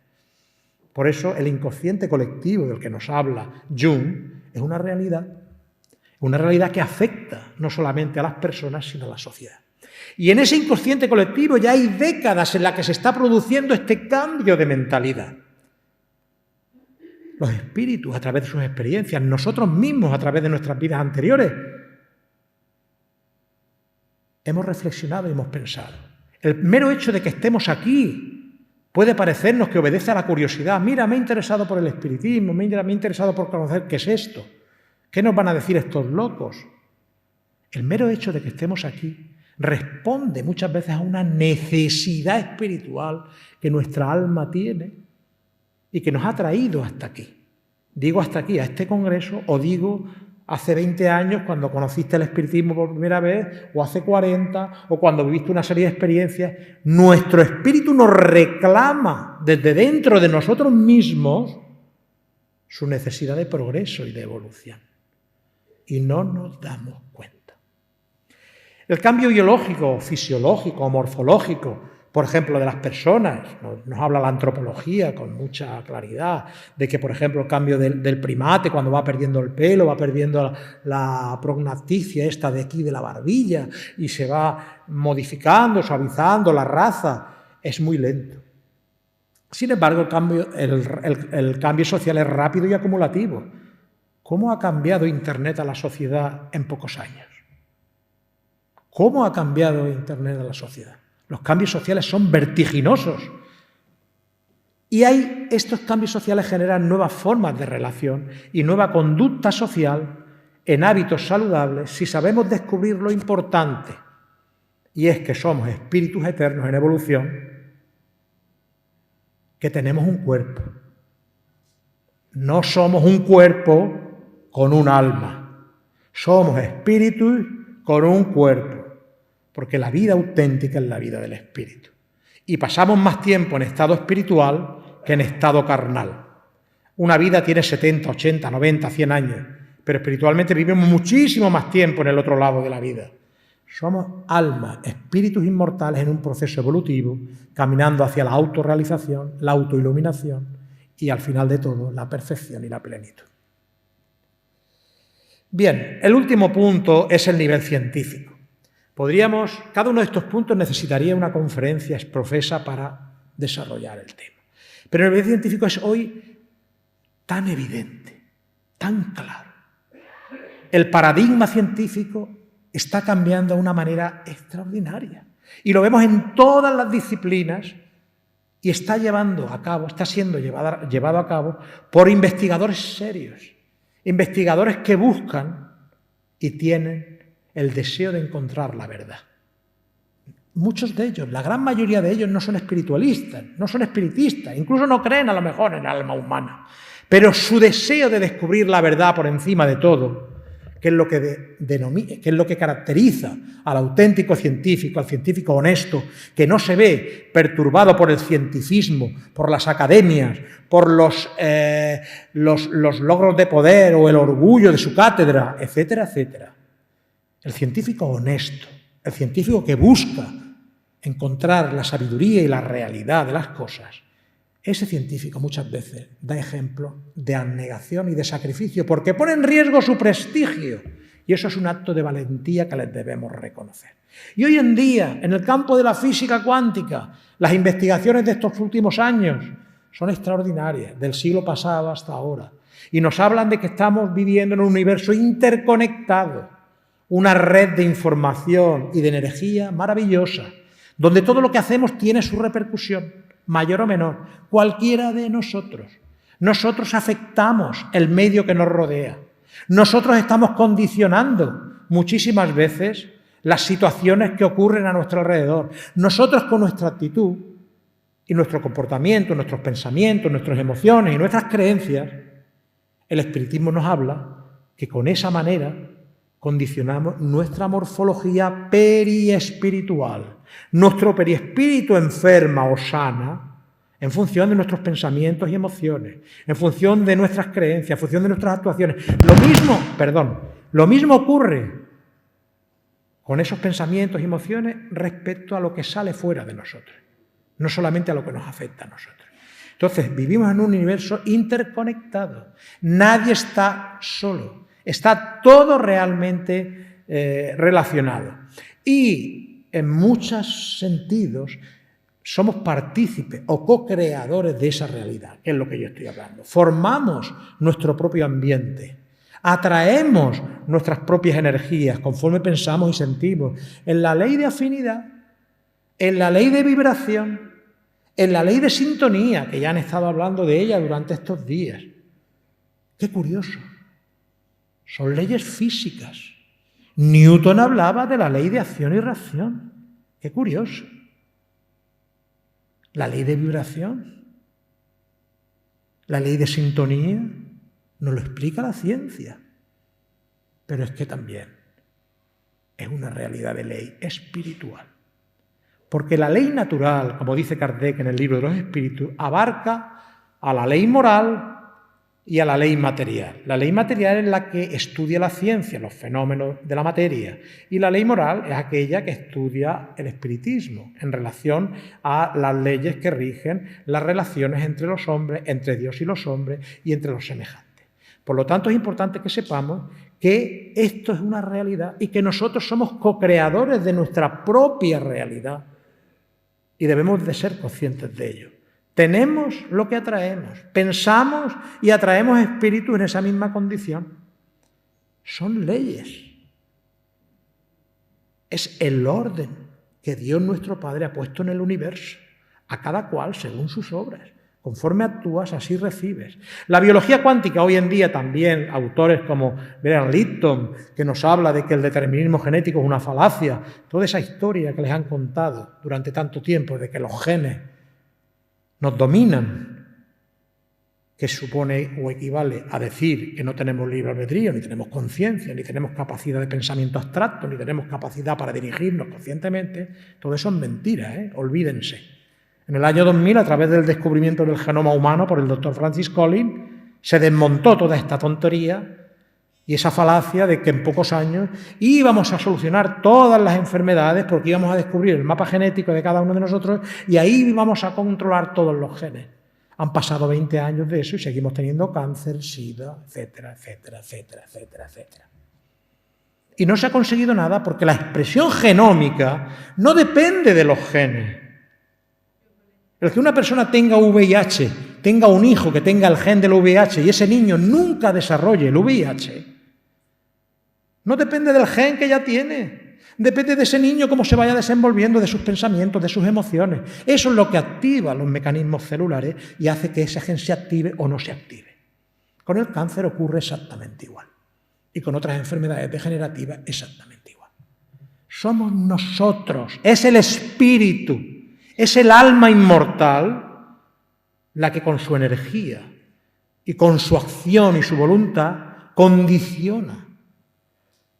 Por eso el inconsciente colectivo del que nos habla Jung es una realidad que afecta no solamente a las personas, sino a la sociedad. Y en ese inconsciente colectivo ya hay décadas en las que se está produciendo este cambio de mentalidad. los espíritus a través de sus experiencias, nosotros mismos a través de nuestras vidas anteriores, hemos reflexionado y hemos pensado. El mero hecho de que estemos aquí puede parecernos que obedece a la curiosidad. Mira, me he interesado por el espiritismo, me he interesado por conocer qué es esto. ¿Qué nos van a decir estos locos? El mero hecho de que estemos aquí responde muchas veces a una necesidad espiritual que nuestra alma tiene y que nos ha traído hasta aquí. Digo hasta aquí, a este congreso, o digo hace 20 años cuando conociste el espiritismo por primera vez, o hace 40, o cuando viviste una serie de experiencias. Nuestro espíritu nos reclama desde dentro de nosotros mismos su necesidad de progreso y de evolución. Y no nos damos cuenta. El cambio biológico, fisiológico, morfológico, por ejemplo, de las personas, nos habla la antropología con mucha claridad, de que, por ejemplo, el cambio del primate, cuando va perdiendo el pelo, va perdiendo la prognathicia esta de aquí de la barbilla, y se va modificando, suavizando la raza, es muy lento. Sin embargo, el cambio social es rápido y acumulativo. ¿Cómo ha cambiado Internet a la sociedad en pocos años? ¿Cómo ha cambiado Internet a la sociedad? Los cambios sociales son vertiginosos. Y estos cambios sociales generan nuevas formas de relación y nueva conducta social en hábitos saludables si sabemos descubrir lo importante. Y es que somos espíritus eternos en evolución, que tenemos un cuerpo. No somos un cuerpo con un alma. Somos espíritus con un cuerpo. Porque la vida auténtica es la vida del espíritu. Y pasamos más tiempo en estado espiritual que en estado carnal. Una vida tiene 70, 80, 90, 100 años, pero espiritualmente vivimos muchísimo más tiempo en el otro lado de la vida. Somos almas, espíritus inmortales en un proceso evolutivo, caminando hacia la autorrealización, la autoiluminación y, al final de todo, la perfección y la plenitud. Bien, el último punto es el nivel científico. Cada uno de estos puntos necesitaría una conferencia exprofesa para desarrollar el tema. Pero el nivel científico es hoy tan evidente, tan claro. El paradigma científico está cambiando de una manera extraordinaria. Y lo vemos en todas las disciplinas y está siendo llevado a cabo por investigadores serios, investigadores que buscan y tienen el deseo de encontrar la verdad. Muchos de ellos, la gran mayoría de ellos, no son espiritualistas, no son espiritistas, incluso no creen a lo mejor en el alma humana, pero su deseo de descubrir la verdad por encima de todo, que es lo que caracteriza al auténtico científico, al científico honesto, que no se ve perturbado por el cientificismo, por las academias, por los logros de poder o el orgullo de su cátedra, etcétera, etcétera. El científico honesto, el científico que busca encontrar la sabiduría y la realidad de las cosas, ese científico muchas veces da ejemplo de abnegación y de sacrificio porque pone en riesgo su prestigio, y eso es un acto de valentía que les debemos reconocer. Y hoy en día, en el campo de la física cuántica, las investigaciones de estos últimos años son extraordinarias, del siglo pasado hasta ahora, y nos hablan de que estamos viviendo en un universo interconectado, una red de información y de energía maravillosa, donde todo lo que hacemos tiene su repercusión, mayor o menor, cualquiera de nosotros. Nosotros afectamos el medio que nos rodea. Nosotros estamos condicionando muchísimas veces las situaciones que ocurren a nuestro alrededor. Nosotros, con nuestra actitud y nuestro comportamiento, nuestros pensamientos, nuestras emociones y nuestras creencias, el espiritismo nos habla que con esa manera condicionamos nuestra morfología periespiritual. Nuestro periespíritu enferma o sana en función de nuestros pensamientos y emociones, en función de nuestras creencias, en función de nuestras actuaciones. Lo mismo ocurre con esos pensamientos y emociones respecto a lo que sale fuera de nosotros, no solamente a lo que nos afecta a nosotros. Entonces, vivimos en un universo interconectado. Nadie está solo. Está todo realmente relacionado. Y en muchos sentidos, somos partícipes o co-creadores de esa realidad, que es lo que yo estoy hablando. Formamos nuestro propio ambiente, atraemos nuestras propias energías conforme pensamos y sentimos. En la ley de afinidad, en la ley de vibración, en la ley de sintonía, que ya han estado hablando de ella durante estos días. Qué curioso. Son leyes físicas. Newton hablaba de la ley de acción y reacción. Qué curioso. La ley de vibración, la ley de sintonía, nos lo explica la ciencia. Pero es que también es una realidad de ley espiritual. Porque la ley natural, como dice Kardec en el libro de los espíritus, abarca a la ley moral y a la ley material. La ley material es la que estudia la ciencia, los fenómenos de la materia, y la ley moral es aquella que estudia el espiritismo en relación a las leyes que rigen las relaciones entre los hombres, entre Dios y los hombres y entre los semejantes. Por lo tanto, es importante que sepamos que esto es una realidad y que nosotros somos co-creadores de nuestra propia realidad y debemos de ser conscientes de ello. Tenemos lo que atraemos, pensamos y atraemos espíritus en esa misma condición. Son leyes. Es el orden que Dios nuestro Padre ha puesto en el universo, a cada cual según sus obras. Conforme actúas, así recibes. La biología cuántica hoy en día también, autores como Brian Lipton, que nos habla de que el determinismo genético es una falacia, toda esa historia que les han contado durante tanto tiempo de que los genes nos dominan, que supone o equivale a decir que no tenemos libre albedrío, ni tenemos conciencia, ni tenemos capacidad de pensamiento abstracto, ni tenemos capacidad para dirigirnos conscientemente, todo eso es mentira, olvídense. En el año 2000, a través del descubrimiento del genoma humano por el doctor Francis Collins, se desmontó toda esta tontería y esa falacia de que en pocos años íbamos a solucionar todas las enfermedades porque íbamos a descubrir el mapa genético de cada uno de nosotros y ahí íbamos a controlar todos los genes. Han pasado 20 años de eso y seguimos teniendo cáncer, sida, etcétera, etcétera, etcétera, etcétera, etcétera. Y no se ha conseguido nada porque la expresión genómica no depende de los genes. El que una persona tenga VIH, tenga un hijo que tenga el gen del VIH y ese niño nunca desarrolle el VIH, no depende del gen que ya tiene. Depende de ese niño cómo se vaya desenvolviendo, de sus pensamientos, de sus emociones. Eso es lo que activa los mecanismos celulares y hace que ese gen se active o no se active. Con el cáncer ocurre exactamente igual. Y con otras enfermedades degenerativas exactamente igual. Somos nosotros, es el espíritu, es el alma inmortal la que con su energía y con su acción y su voluntad condiciona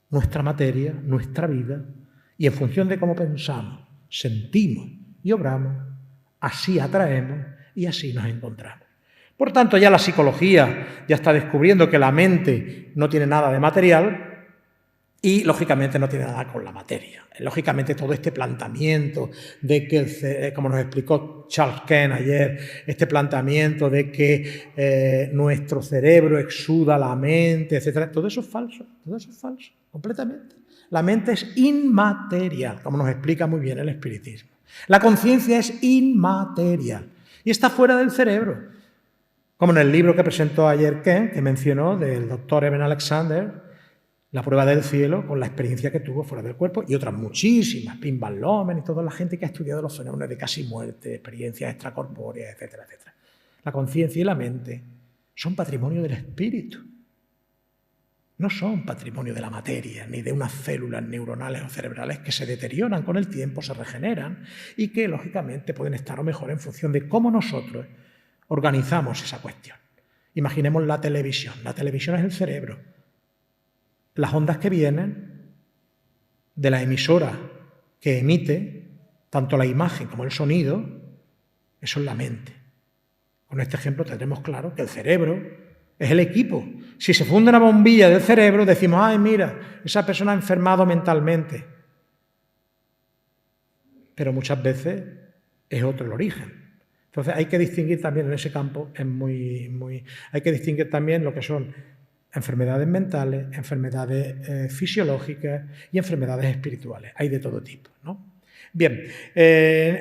nuestra materia, nuestra vida, y en función de cómo pensamos, sentimos y obramos, así atraemos y así nos encontramos. Por tanto, ya la psicología ya está descubriendo que la mente no tiene nada de material y, lógicamente, no tiene nada con la materia. Lógicamente, todo este planteamiento de que, como nos explicó Charles Kent ayer, este planteamiento de que nuestro cerebro exuda la mente, etcétera, todo eso es falso, completamente. La mente es inmaterial, como nos explica muy bien el espiritismo. La conciencia es inmaterial y está fuera del cerebro. Como en el libro que presentó ayer Kent, que mencionó, del doctor Eben Alexander, La prueba del cielo, con la experiencia que tuvo fuera del cuerpo, y otras muchísimas, Pim Van Lomen y toda la gente que ha estudiado los fenómenos de casi muerte, experiencias extracorpóreas, etcétera, etcétera. La conciencia y la mente son patrimonio del espíritu. No son patrimonio de la materia, ni de unas células neuronales o cerebrales que se deterioran con el tiempo, se regeneran y que, lógicamente, pueden estar o mejor en función de cómo nosotros organizamos esa cuestión. Imaginemos la televisión. La televisión es el cerebro. Las ondas que vienen de la emisora que emite tanto la imagen como el sonido, eso es la mente. Con este ejemplo tendremos claro que el cerebro es el equipo. Si se funde una bombilla del cerebro, decimos, ay, mira, esa persona ha enfermado mentalmente. Pero muchas veces es otro el origen. Entonces hay que distinguir también en ese campo, hay que distinguir también lo que son enfermedades mentales, enfermedades fisiológicas y enfermedades espirituales. Hay de todo tipo, ¿no? Bien,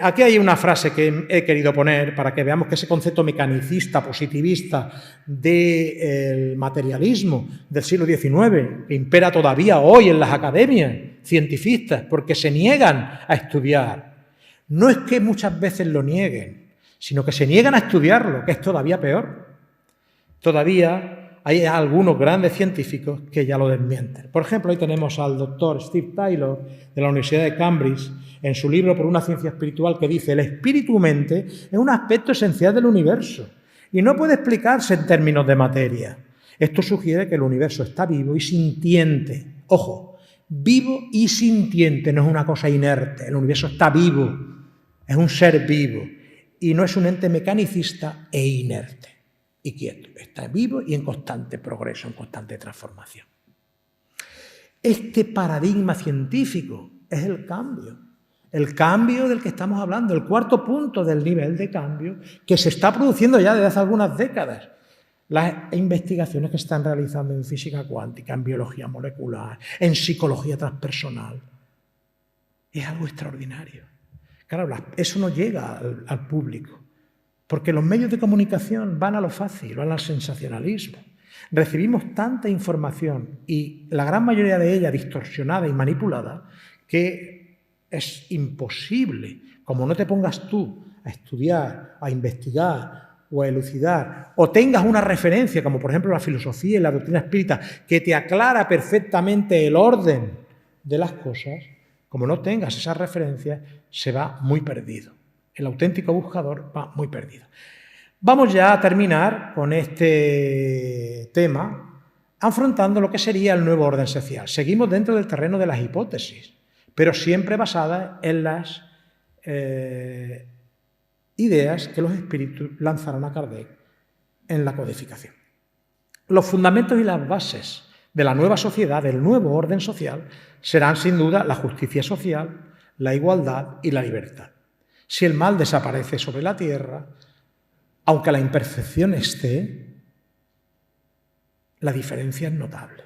aquí hay una frase que he querido poner para que veamos que ese concepto mecanicista, positivista del materialismo del siglo XIX, que impera todavía hoy en las academias científicas, porque se niegan a estudiar. No es que muchas veces lo nieguen, sino que se niegan a estudiarlo, que es todavía peor. Todavía hay algunos grandes científicos que ya lo desmienten. Por ejemplo, ahí tenemos al doctor Steve Taylor de la Universidad de Cambridge en su libro Por una ciencia espiritual, que dice: el espíritu-mente es un aspecto esencial del universo y no puede explicarse en términos de materia. Esto sugiere que el universo está vivo y sintiente. Ojo, vivo y sintiente, no es una cosa inerte. El universo está vivo, es un ser vivo y no es un ente mecanicista e inerte y quieto. Está vivo y en constante progreso, en constante transformación. Este paradigma científico es el cambio del que estamos hablando, el cuarto punto del nivel de cambio que se está produciendo ya desde hace algunas décadas. Las investigaciones que se están realizando en física cuántica, en biología molecular, en psicología transpersonal, es algo extraordinario. Claro, eso no llega al público, porque los medios de comunicación van a lo fácil, van al sensacionalismo. Recibimos tanta información y la gran mayoría de ella distorsionada y manipulada que es imposible, como no te pongas tú a estudiar, a investigar o a elucidar, o tengas una referencia, como por ejemplo la filosofía y la doctrina espírita, que te aclara perfectamente el orden de las cosas, como no tengas esas referencias, se va muy perdido. El auténtico buscador va muy perdido. Vamos ya a terminar con este tema afrontando lo que sería el nuevo orden social. Seguimos dentro del terreno de las hipótesis, pero siempre basadas en las ideas que los espíritus lanzaron a Kardec en la codificación. Los fundamentos y las bases de la nueva sociedad, del nuevo orden social, serán sin duda la justicia social, la igualdad y la libertad. Si el mal desaparece sobre la tierra, aunque la imperfección esté, la diferencia es notable.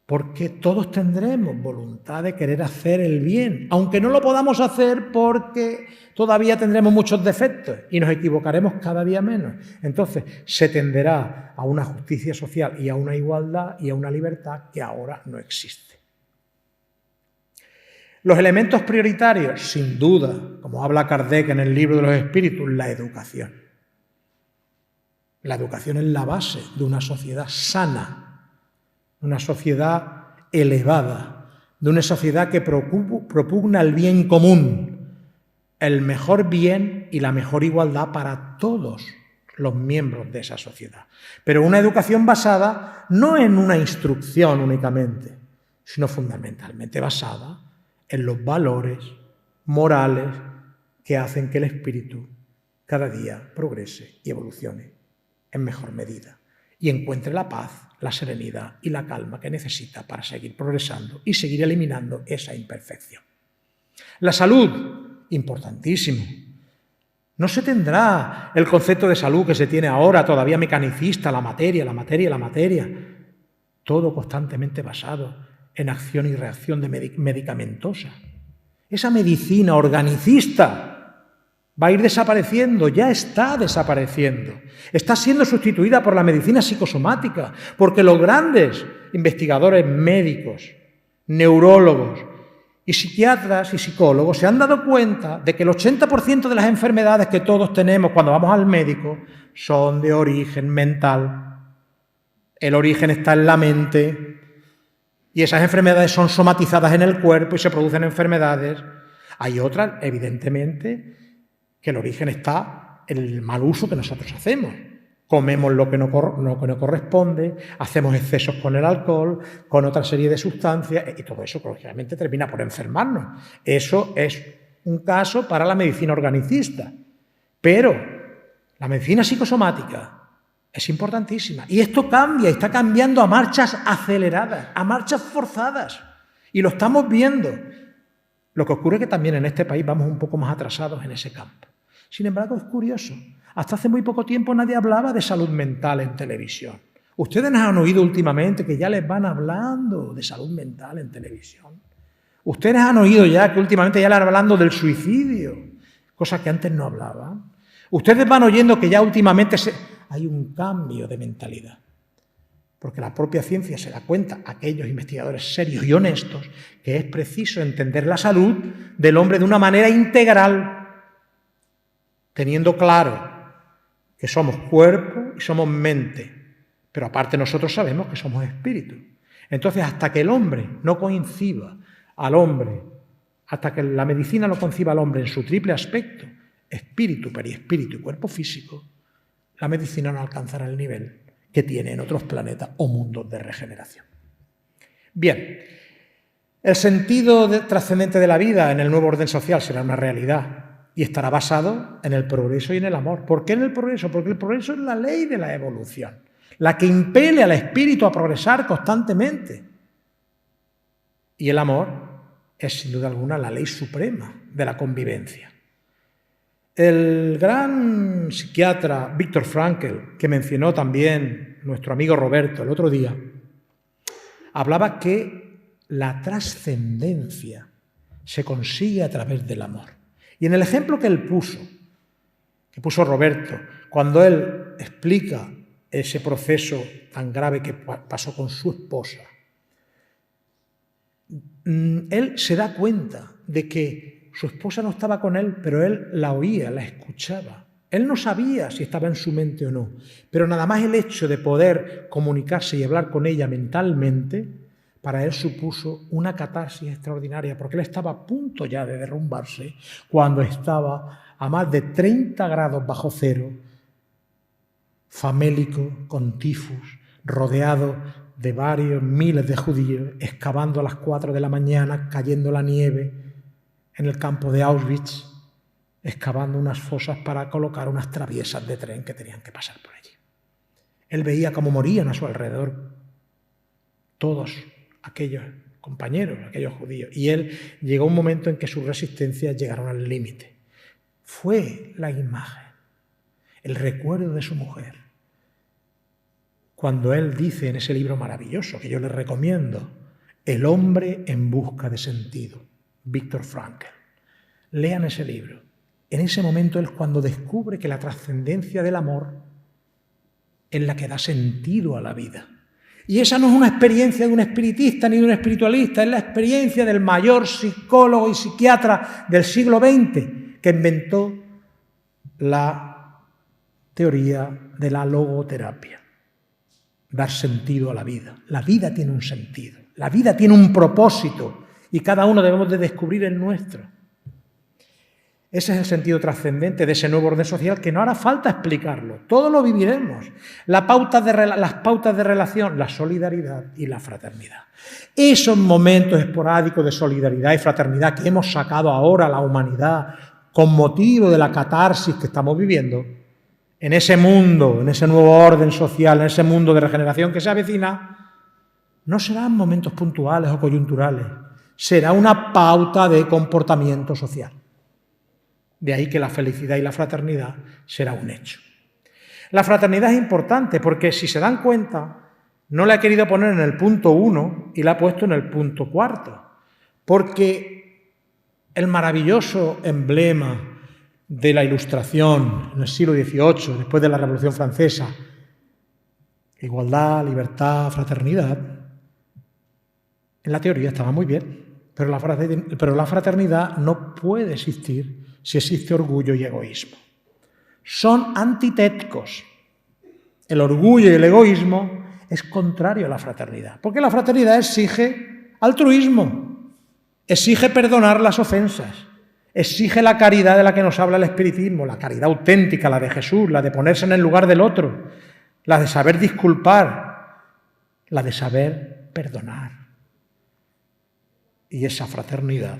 Porque todos tendremos voluntad de querer hacer el bien, aunque no lo podamos hacer porque todavía tendremos muchos defectos y nos equivocaremos cada día menos. Entonces, se tenderá a una justicia social y a una igualdad y a una libertad que ahora no existe. Los elementos prioritarios, sin duda, como habla Kardec en el Libro de los Espíritus, la educación. La educación es la base de una sociedad sana, una sociedad elevada, de una sociedad que propugna el bien común, el mejor bien y la mejor igualdad para todos los miembros de esa sociedad. Pero una educación basada no en una instrucción únicamente, sino fundamentalmente basada en los valores morales que hacen que el espíritu cada día progrese y evolucione en mejor medida y encuentre la paz, la serenidad y la calma que necesita para seguir progresando y seguir eliminando esa imperfección. La salud, importantísimo. No se tendrá el concepto de salud que se tiene ahora, todavía mecanicista, la materia, todo constantemente basado en acción y reacción medicamentosa. Esa medicina organicista va a ir desapareciendo, ya está desapareciendo. Está siendo sustituida por la medicina psicosomática, porque los grandes investigadores médicos, neurólogos y psiquiatras y psicólogos se han dado cuenta de que el 80% de las enfermedades que todos tenemos cuando vamos al médico son de origen mental. El origen está en la mente y esas enfermedades son somatizadas en el cuerpo y se producen enfermedades. Hay otras, evidentemente, que el origen está en el mal uso que nosotros hacemos. Comemos lo que no corresponde, hacemos excesos con el alcohol, con otra serie de sustancias, y todo eso, lógicamente, termina por enfermarnos. Eso es un caso para la medicina organicista. Pero la medicina psicosomática es importantísima. Y esto cambia, está cambiando a marchas aceleradas, a marchas forzadas. Y lo estamos viendo. Lo que ocurre es que también en este país vamos un poco más atrasados en ese campo. Sin embargo, es curioso. Hasta hace muy poco tiempo nadie hablaba de salud mental en televisión. Ustedes han oído últimamente que ya les van hablando de salud mental en televisión. Ustedes han oído ya que últimamente ya le han hablando del suicidio, cosas que antes no hablaban. Ustedes van oyendo que ya últimamente hay un cambio de mentalidad, porque la propia ciencia se da cuenta, aquellos investigadores serios y honestos, que es preciso entender la salud del hombre de una manera integral, teniendo claro que somos cuerpo y somos mente, pero aparte nosotros sabemos que somos espíritu. Entonces, hasta que el hombre no conciba al hombre, hasta que la medicina no conciba al hombre en su triple aspecto, espíritu, perispíritu y cuerpo físico, la medicina no alcanzará el nivel que tiene en otros planetas o mundos de regeneración. Bien, el sentido trascendente de la vida en el nuevo orden social será una realidad y estará basado en el progreso y en el amor. ¿Por qué en el progreso? Porque el progreso es la ley de la evolución, la que impele al espíritu a progresar constantemente. Y el amor es, sin duda alguna, la ley suprema de la convivencia. El gran psiquiatra Viktor Frankl, que mencionó también nuestro amigo Roberto el otro día, hablaba que la trascendencia se consigue a través del amor. Y en el ejemplo que puso Roberto, cuando él explica ese proceso tan grave que pasó con su esposa, él se da cuenta de que su esposa no estaba con él, pero él la oía, la escuchaba. Él no sabía si estaba en su mente o no, pero nada más el hecho de poder comunicarse y hablar con ella mentalmente, para él supuso una catarsis extraordinaria, porque él estaba a punto ya de derrumbarse cuando estaba a más de 30 grados bajo cero, famélico, con tifus, rodeado de varios miles de judíos, excavando a las 4 de la mañana, cayendo la nieve en el campo de Auschwitz, excavando unas fosas para colocar unas traviesas de tren que tenían que pasar por allí. Él veía cómo morían a su alrededor todos aquellos compañeros, aquellos judíos, y él llegó a un momento en que sus resistencias llegaron al límite. Fue la imagen, el recuerdo de su mujer, cuando él dice en ese libro maravilloso que yo les recomiendo, El hombre en busca de sentido, Viktor Frankl. Lean ese libro. En ese momento él cuando descubre que la trascendencia del amor es la que da sentido a la vida. Y esa no es una experiencia de un espiritista ni de un espiritualista, es la experiencia del mayor psicólogo y psiquiatra del siglo XX que inventó la teoría de la logoterapia. Dar sentido a la vida. La vida tiene un sentido, la vida tiene un propósito y cada uno debemos de descubrir el nuestro. Ese es el sentido trascendente de ese nuevo orden social que no hará falta explicarlo, todo lo viviremos. Las pautas de relación, la solidaridad y la fraternidad. Esos momentos esporádicos de solidaridad y fraternidad que hemos sacado ahora a la humanidad con motivo de la catarsis que estamos viviendo, en ese mundo, en ese nuevo orden social, en ese mundo de regeneración que se avecina, no serán momentos puntuales o coyunturales, será una pauta de comportamiento social. De ahí que la felicidad y la fraternidad será un hecho. La fraternidad es importante porque, si se dan cuenta, no la he querido poner en el punto 1 y la he puesto en el punto 4, porque el maravilloso emblema de la Ilustración en el siglo XVIII, después de la Revolución Francesa, igualdad, libertad, fraternidad, en la teoría estaba muy bien, pero la fraternidad no puede existir si existe orgullo y egoísmo. Son antitéticos. El orgullo y el egoísmo es contrario a la fraternidad, porque la fraternidad exige altruismo, exige perdonar las ofensas, exige la caridad de la que nos habla el espiritismo, la caridad auténtica, la de Jesús, la de ponerse en el lugar del otro, la de saber disculpar, la de saber perdonar. Y esa fraternidad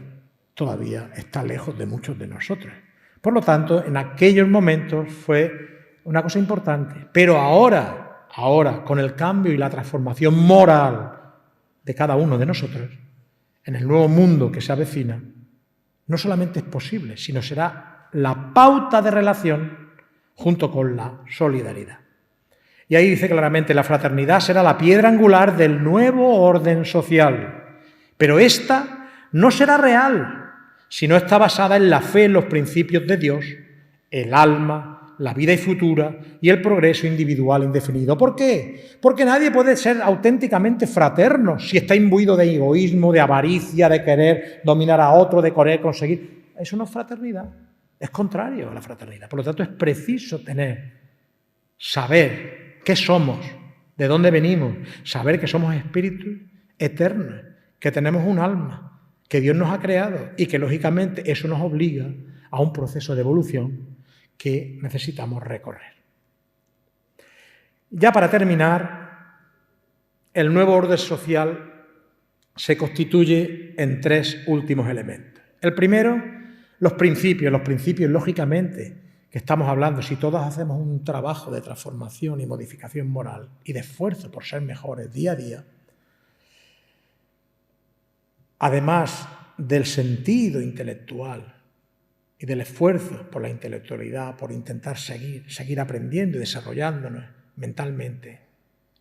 todavía está lejos de muchos de nosotros. Por lo tanto, en aquellos momentos fue una cosa importante. Pero ahora, con el cambio y la transformación moral de cada uno de nosotros, en el nuevo mundo que se avecina, no solamente es posible, sino será la pauta de relación junto con la solidaridad. Y ahí dice claramente, la fraternidad será la piedra angular del nuevo orden social. Pero esta no será real si no está basada en la fe en los principios de Dios, el alma, la vida futura y el progreso individual indefinido. ¿Por qué? Porque nadie puede ser auténticamente fraterno si está imbuido de egoísmo, de avaricia, de querer dominar a otro, de querer conseguir. Eso no es fraternidad, es contrario a la fraternidad. Por lo tanto, es preciso saber qué somos, de dónde venimos, saber que somos espíritus eternos, que tenemos un alma, que Dios nos ha creado y que, lógicamente, eso nos obliga a un proceso de evolución que necesitamos recorrer. Ya para terminar, el nuevo orden social se constituye en tres últimos elementos. El primero, los principios, lógicamente, que estamos hablando, si todos hacemos un trabajo de transformación y modificación moral y de esfuerzo por ser mejores día a día, además del sentido intelectual y del esfuerzo por la intelectualidad, por intentar seguir aprendiendo y desarrollándonos mentalmente,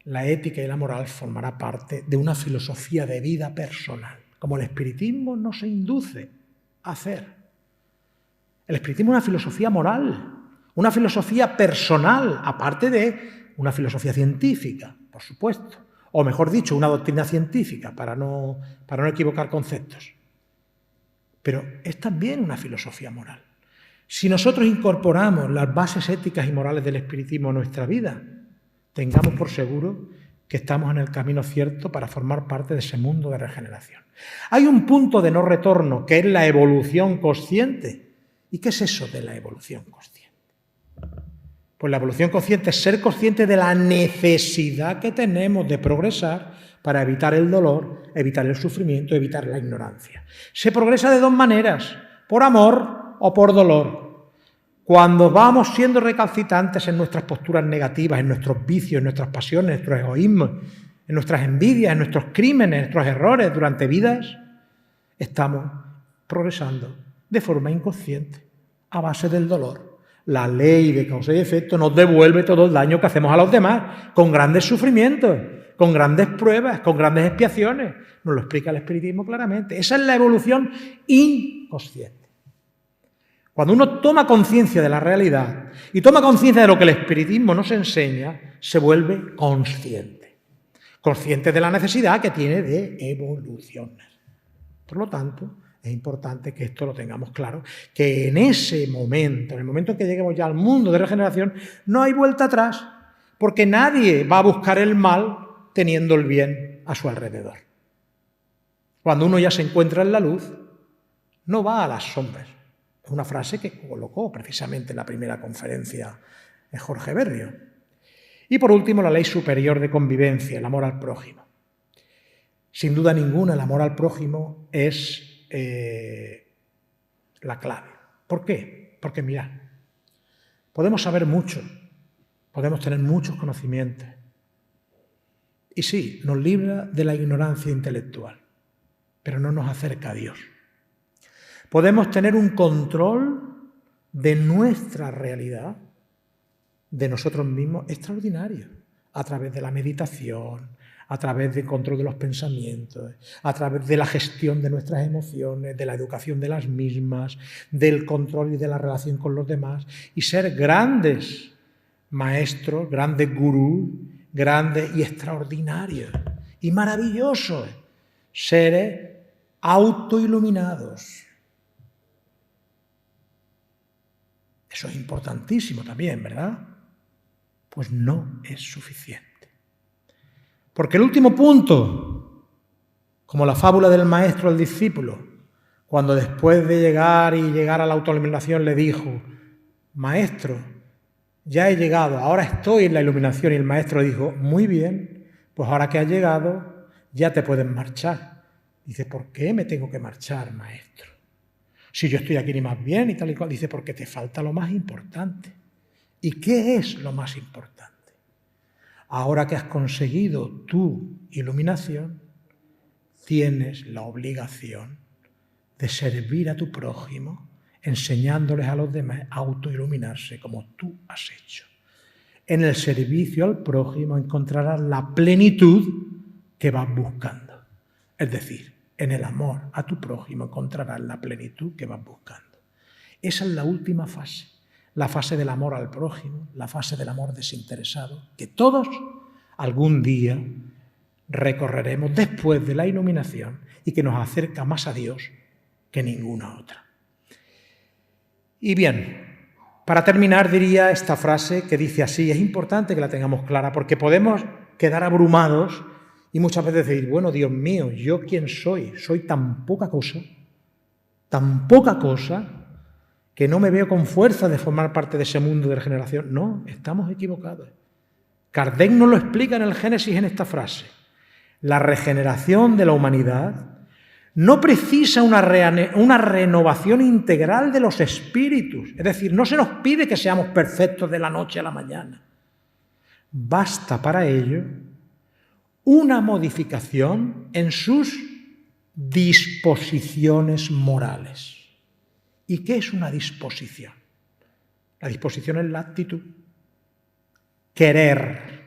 la ética y la moral formará parte de una filosofía de vida personal, como el espiritismo nos induce a hacer. El espiritismo es una filosofía moral, una filosofía personal, aparte de una filosofía científica, por supuesto, o mejor dicho, una doctrina científica, para no equivocar conceptos. Pero es también una filosofía moral. Si nosotros incorporamos las bases éticas y morales del espiritismo a nuestra vida, tengamos por seguro que estamos en el camino cierto para formar parte de ese mundo de regeneración. Hay un punto de no retorno, que es la evolución consciente. ¿Y qué es eso de la evolución consciente? Pues la evolución consciente es ser consciente de la necesidad que tenemos de progresar para evitar el dolor, evitar el sufrimiento, evitar la ignorancia. Se progresa de dos maneras, por amor o por dolor. Cuando vamos siendo recalcitrantes en nuestras posturas negativas, en nuestros vicios, en nuestras pasiones, en nuestros egoísmos, en nuestras envidias, en nuestros crímenes, en nuestros errores durante vidas, estamos progresando de forma inconsciente, a base del dolor. La ley de causa y efecto nos devuelve todo el daño que hacemos a los demás, con grandes sufrimientos, con grandes pruebas, con grandes expiaciones. Nos lo explica el espiritismo claramente. Esa es la evolución inconsciente. Cuando uno toma conciencia de la realidad y toma conciencia de lo que el espiritismo nos enseña, se vuelve consciente. Consciente de la necesidad que tiene de evolucionar. Por lo tanto, es importante que esto lo tengamos claro, que en ese momento, en el momento en que lleguemos ya al mundo de regeneración, no hay vuelta atrás, porque nadie va a buscar el mal teniendo el bien a su alrededor. Cuando uno ya se encuentra en la luz, no va a las sombras. Es una frase que colocó precisamente en la primera conferencia de Jorge Berrio. Y por último, la ley superior de convivencia, el amor al prójimo. Sin duda ninguna, el amor al prójimo es la clave. ¿Por qué? Porque mirad, podemos saber mucho, podemos tener muchos conocimientos y sí, nos libra de la ignorancia intelectual, pero no nos acerca a Dios. Podemos tener un control de nuestra realidad, de nosotros mismos, extraordinario, a través de la meditación, a través del control de los pensamientos, a través de la gestión de nuestras emociones, de la educación de las mismas, del control y de la relación con los demás, y ser grandes maestros, grandes gurús, grandes y extraordinarios y maravillosos seres autoiluminados. Eso es importantísimo también, ¿verdad? Pues no es suficiente. Porque el último punto, como la fábula del maestro al discípulo, cuando después de llegar a la autoiluminación le dijo, maestro, ya he llegado, ahora estoy en la iluminación, y el maestro le dijo, muy bien, pues ahora que has llegado, ya te puedes marchar. Dice, ¿por qué me tengo que marchar, maestro? Si yo estoy aquí ni más bien y tal y cual. Dice, porque te falta lo más importante. ¿Y qué es lo más importante? Ahora que has conseguido tu iluminación, tienes la obligación de servir a tu prójimo, enseñándoles a los demás a autoiluminarse como tú has hecho. En el servicio al prójimo encontrarás la plenitud que vas buscando, es decir, en el amor a tu prójimo encontrarás la plenitud que vas buscando. Esa es la última fase, la fase del amor al prójimo, la fase del amor desinteresado, que todos algún día recorreremos después de la iluminación y que nos acerca más a Dios que ninguna otra. Y bien, para terminar diría esta frase que dice así, es importante que la tengamos clara porque podemos quedar abrumados y muchas veces decir, bueno, Dios mío, ¿yo quién soy? Soy tan poca cosa que no me veo con fuerza de formar parte de ese mundo de regeneración. No, estamos equivocados. Kardec nos lo explica en el Génesis en esta frase. La regeneración de la humanidad no precisa una renovación integral de los espíritus. Es decir, no se nos pide que seamos perfectos de la noche a la mañana. Basta para ello una modificación en sus disposiciones morales. ¿Y qué es una disposición? La disposición es la actitud. Querer.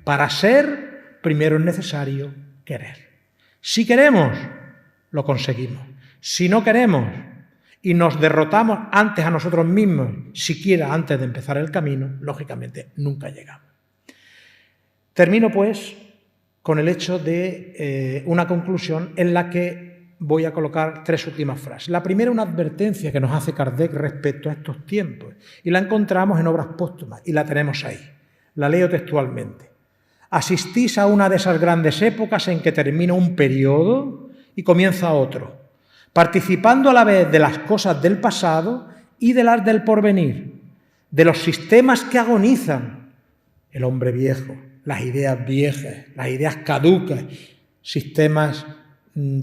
Para ser, primero es necesario querer. Si queremos, lo conseguimos. Si no queremos y nos derrotamos antes a nosotros mismos, siquiera antes de empezar el camino, lógicamente nunca llegamos. Termino, pues, con el hecho de una conclusión en la que voy a colocar 3 últimas frases. La primera, una advertencia que nos hace Kardec respecto a estos tiempos, y la encontramos en Obras Póstumas, y la tenemos ahí. La leo textualmente. Asistís a una de esas grandes épocas en que termina un periodo y comienza otro, participando a la vez de las cosas del pasado y de las del porvenir, de los sistemas que agonizan, el hombre viejo, las ideas viejas, las ideas caducas, sistemas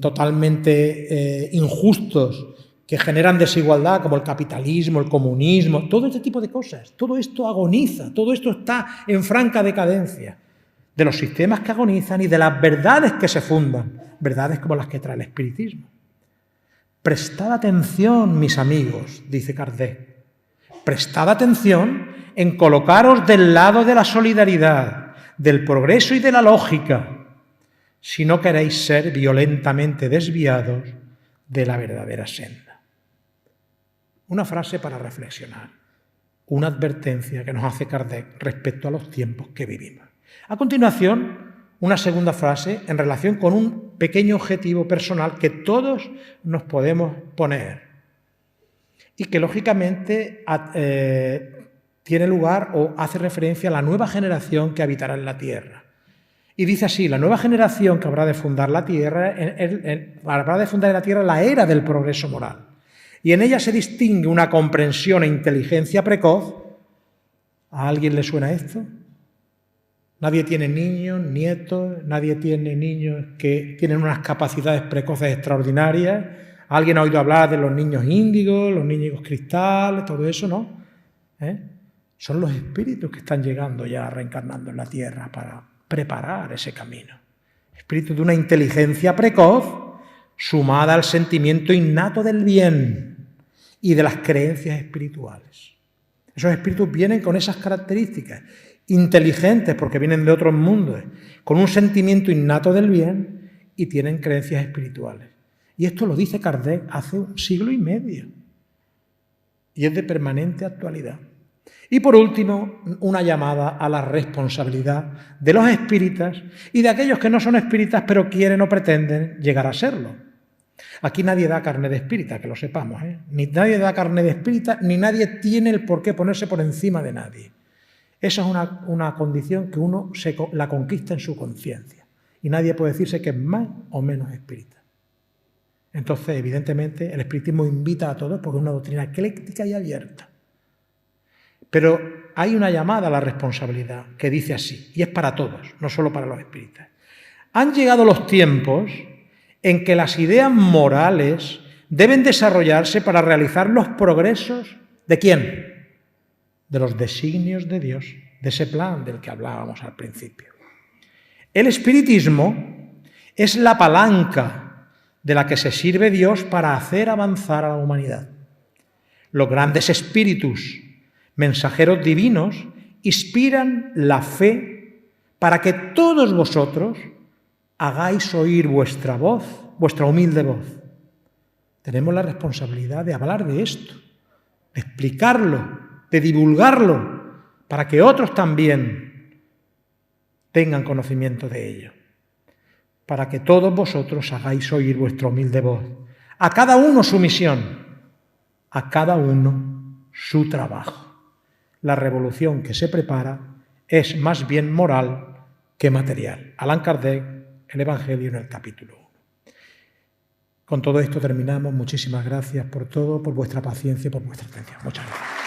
totalmente injustos que generan desigualdad como el capitalismo, el comunismo, todo este tipo de cosas. Todo esto agoniza, todo esto está en franca decadencia. De los sistemas que agonizan y de las verdades que se fundan, verdades como las que trae el espiritismo. Prestad atención, mis amigos, dice Kardec, prestad atención en colocaros del lado de la solidaridad, del progreso y de la lógica, si no queréis ser violentamente desviados de la verdadera senda. Una frase para reflexionar, una advertencia que nos hace Kardec respecto a los tiempos que vivimos. A continuación, una segunda frase en relación con un pequeño objetivo personal que todos nos podemos poner y que lógicamente tiene lugar o hace referencia a la nueva generación que habitará en la Tierra. Y dice así, la nueva generación que habrá de fundar la Tierra, habrá de fundar en la Tierra la era del progreso moral. Y en ella se distingue una comprensión e inteligencia precoz. ¿A alguien le suena esto? Nadie tiene niños, nietos, nadie tiene niños que tienen unas capacidades precoces extraordinarias. ¿Alguien ha oído hablar de los niños índigos, los niños cristal, todo eso, no? Son los espíritus que están llegando ya, reencarnando en la Tierra para preparar ese camino. Espíritus de una inteligencia precoz sumada al sentimiento innato del bien y de las creencias espirituales. Esos espíritus vienen con esas características, inteligentes porque vienen de otros mundos, con un sentimiento innato del bien y tienen creencias espirituales. Y esto lo dice Kardec hace 1 siglo y medio. Y es de permanente actualidad. Y por último, una llamada a la responsabilidad de los espíritas y de aquellos que no son espíritas pero quieren o pretenden llegar a serlo. Aquí nadie da carne de espírita, que lo sepamos, Ni nadie da carne de espírita, ni nadie tiene el por qué ponerse por encima de nadie. Esa es una condición que uno la conquista en su conciencia. Y nadie puede decirse que es más o menos espírita. Entonces, evidentemente, el espiritismo invita a todos porque es una doctrina ecléctica y abierta. Pero hay una llamada a la responsabilidad que dice así, y es para todos, no solo para los espíritas. Han llegado los tiempos en que las ideas morales deben desarrollarse para realizar los progresos ¿de quién? De los designios de Dios, de ese plan del que hablábamos al principio. El espiritismo es la palanca de la que se sirve Dios para hacer avanzar a la humanidad. Los grandes espíritus, mensajeros divinos, inspiran la fe para que todos vosotros hagáis oír vuestra voz, vuestra humilde voz. Tenemos la responsabilidad de hablar de esto, de explicarlo, de divulgarlo, para que otros también tengan conocimiento de ello. Para que todos vosotros hagáis oír vuestra humilde voz. A cada uno su misión, a cada uno su trabajo. La revolución que se prepara es más bien moral que material. Allan Kardec, el Evangelio en el capítulo 1. Con todo esto terminamos. Muchísimas gracias por todo, por vuestra paciencia y por vuestra atención. Muchas gracias.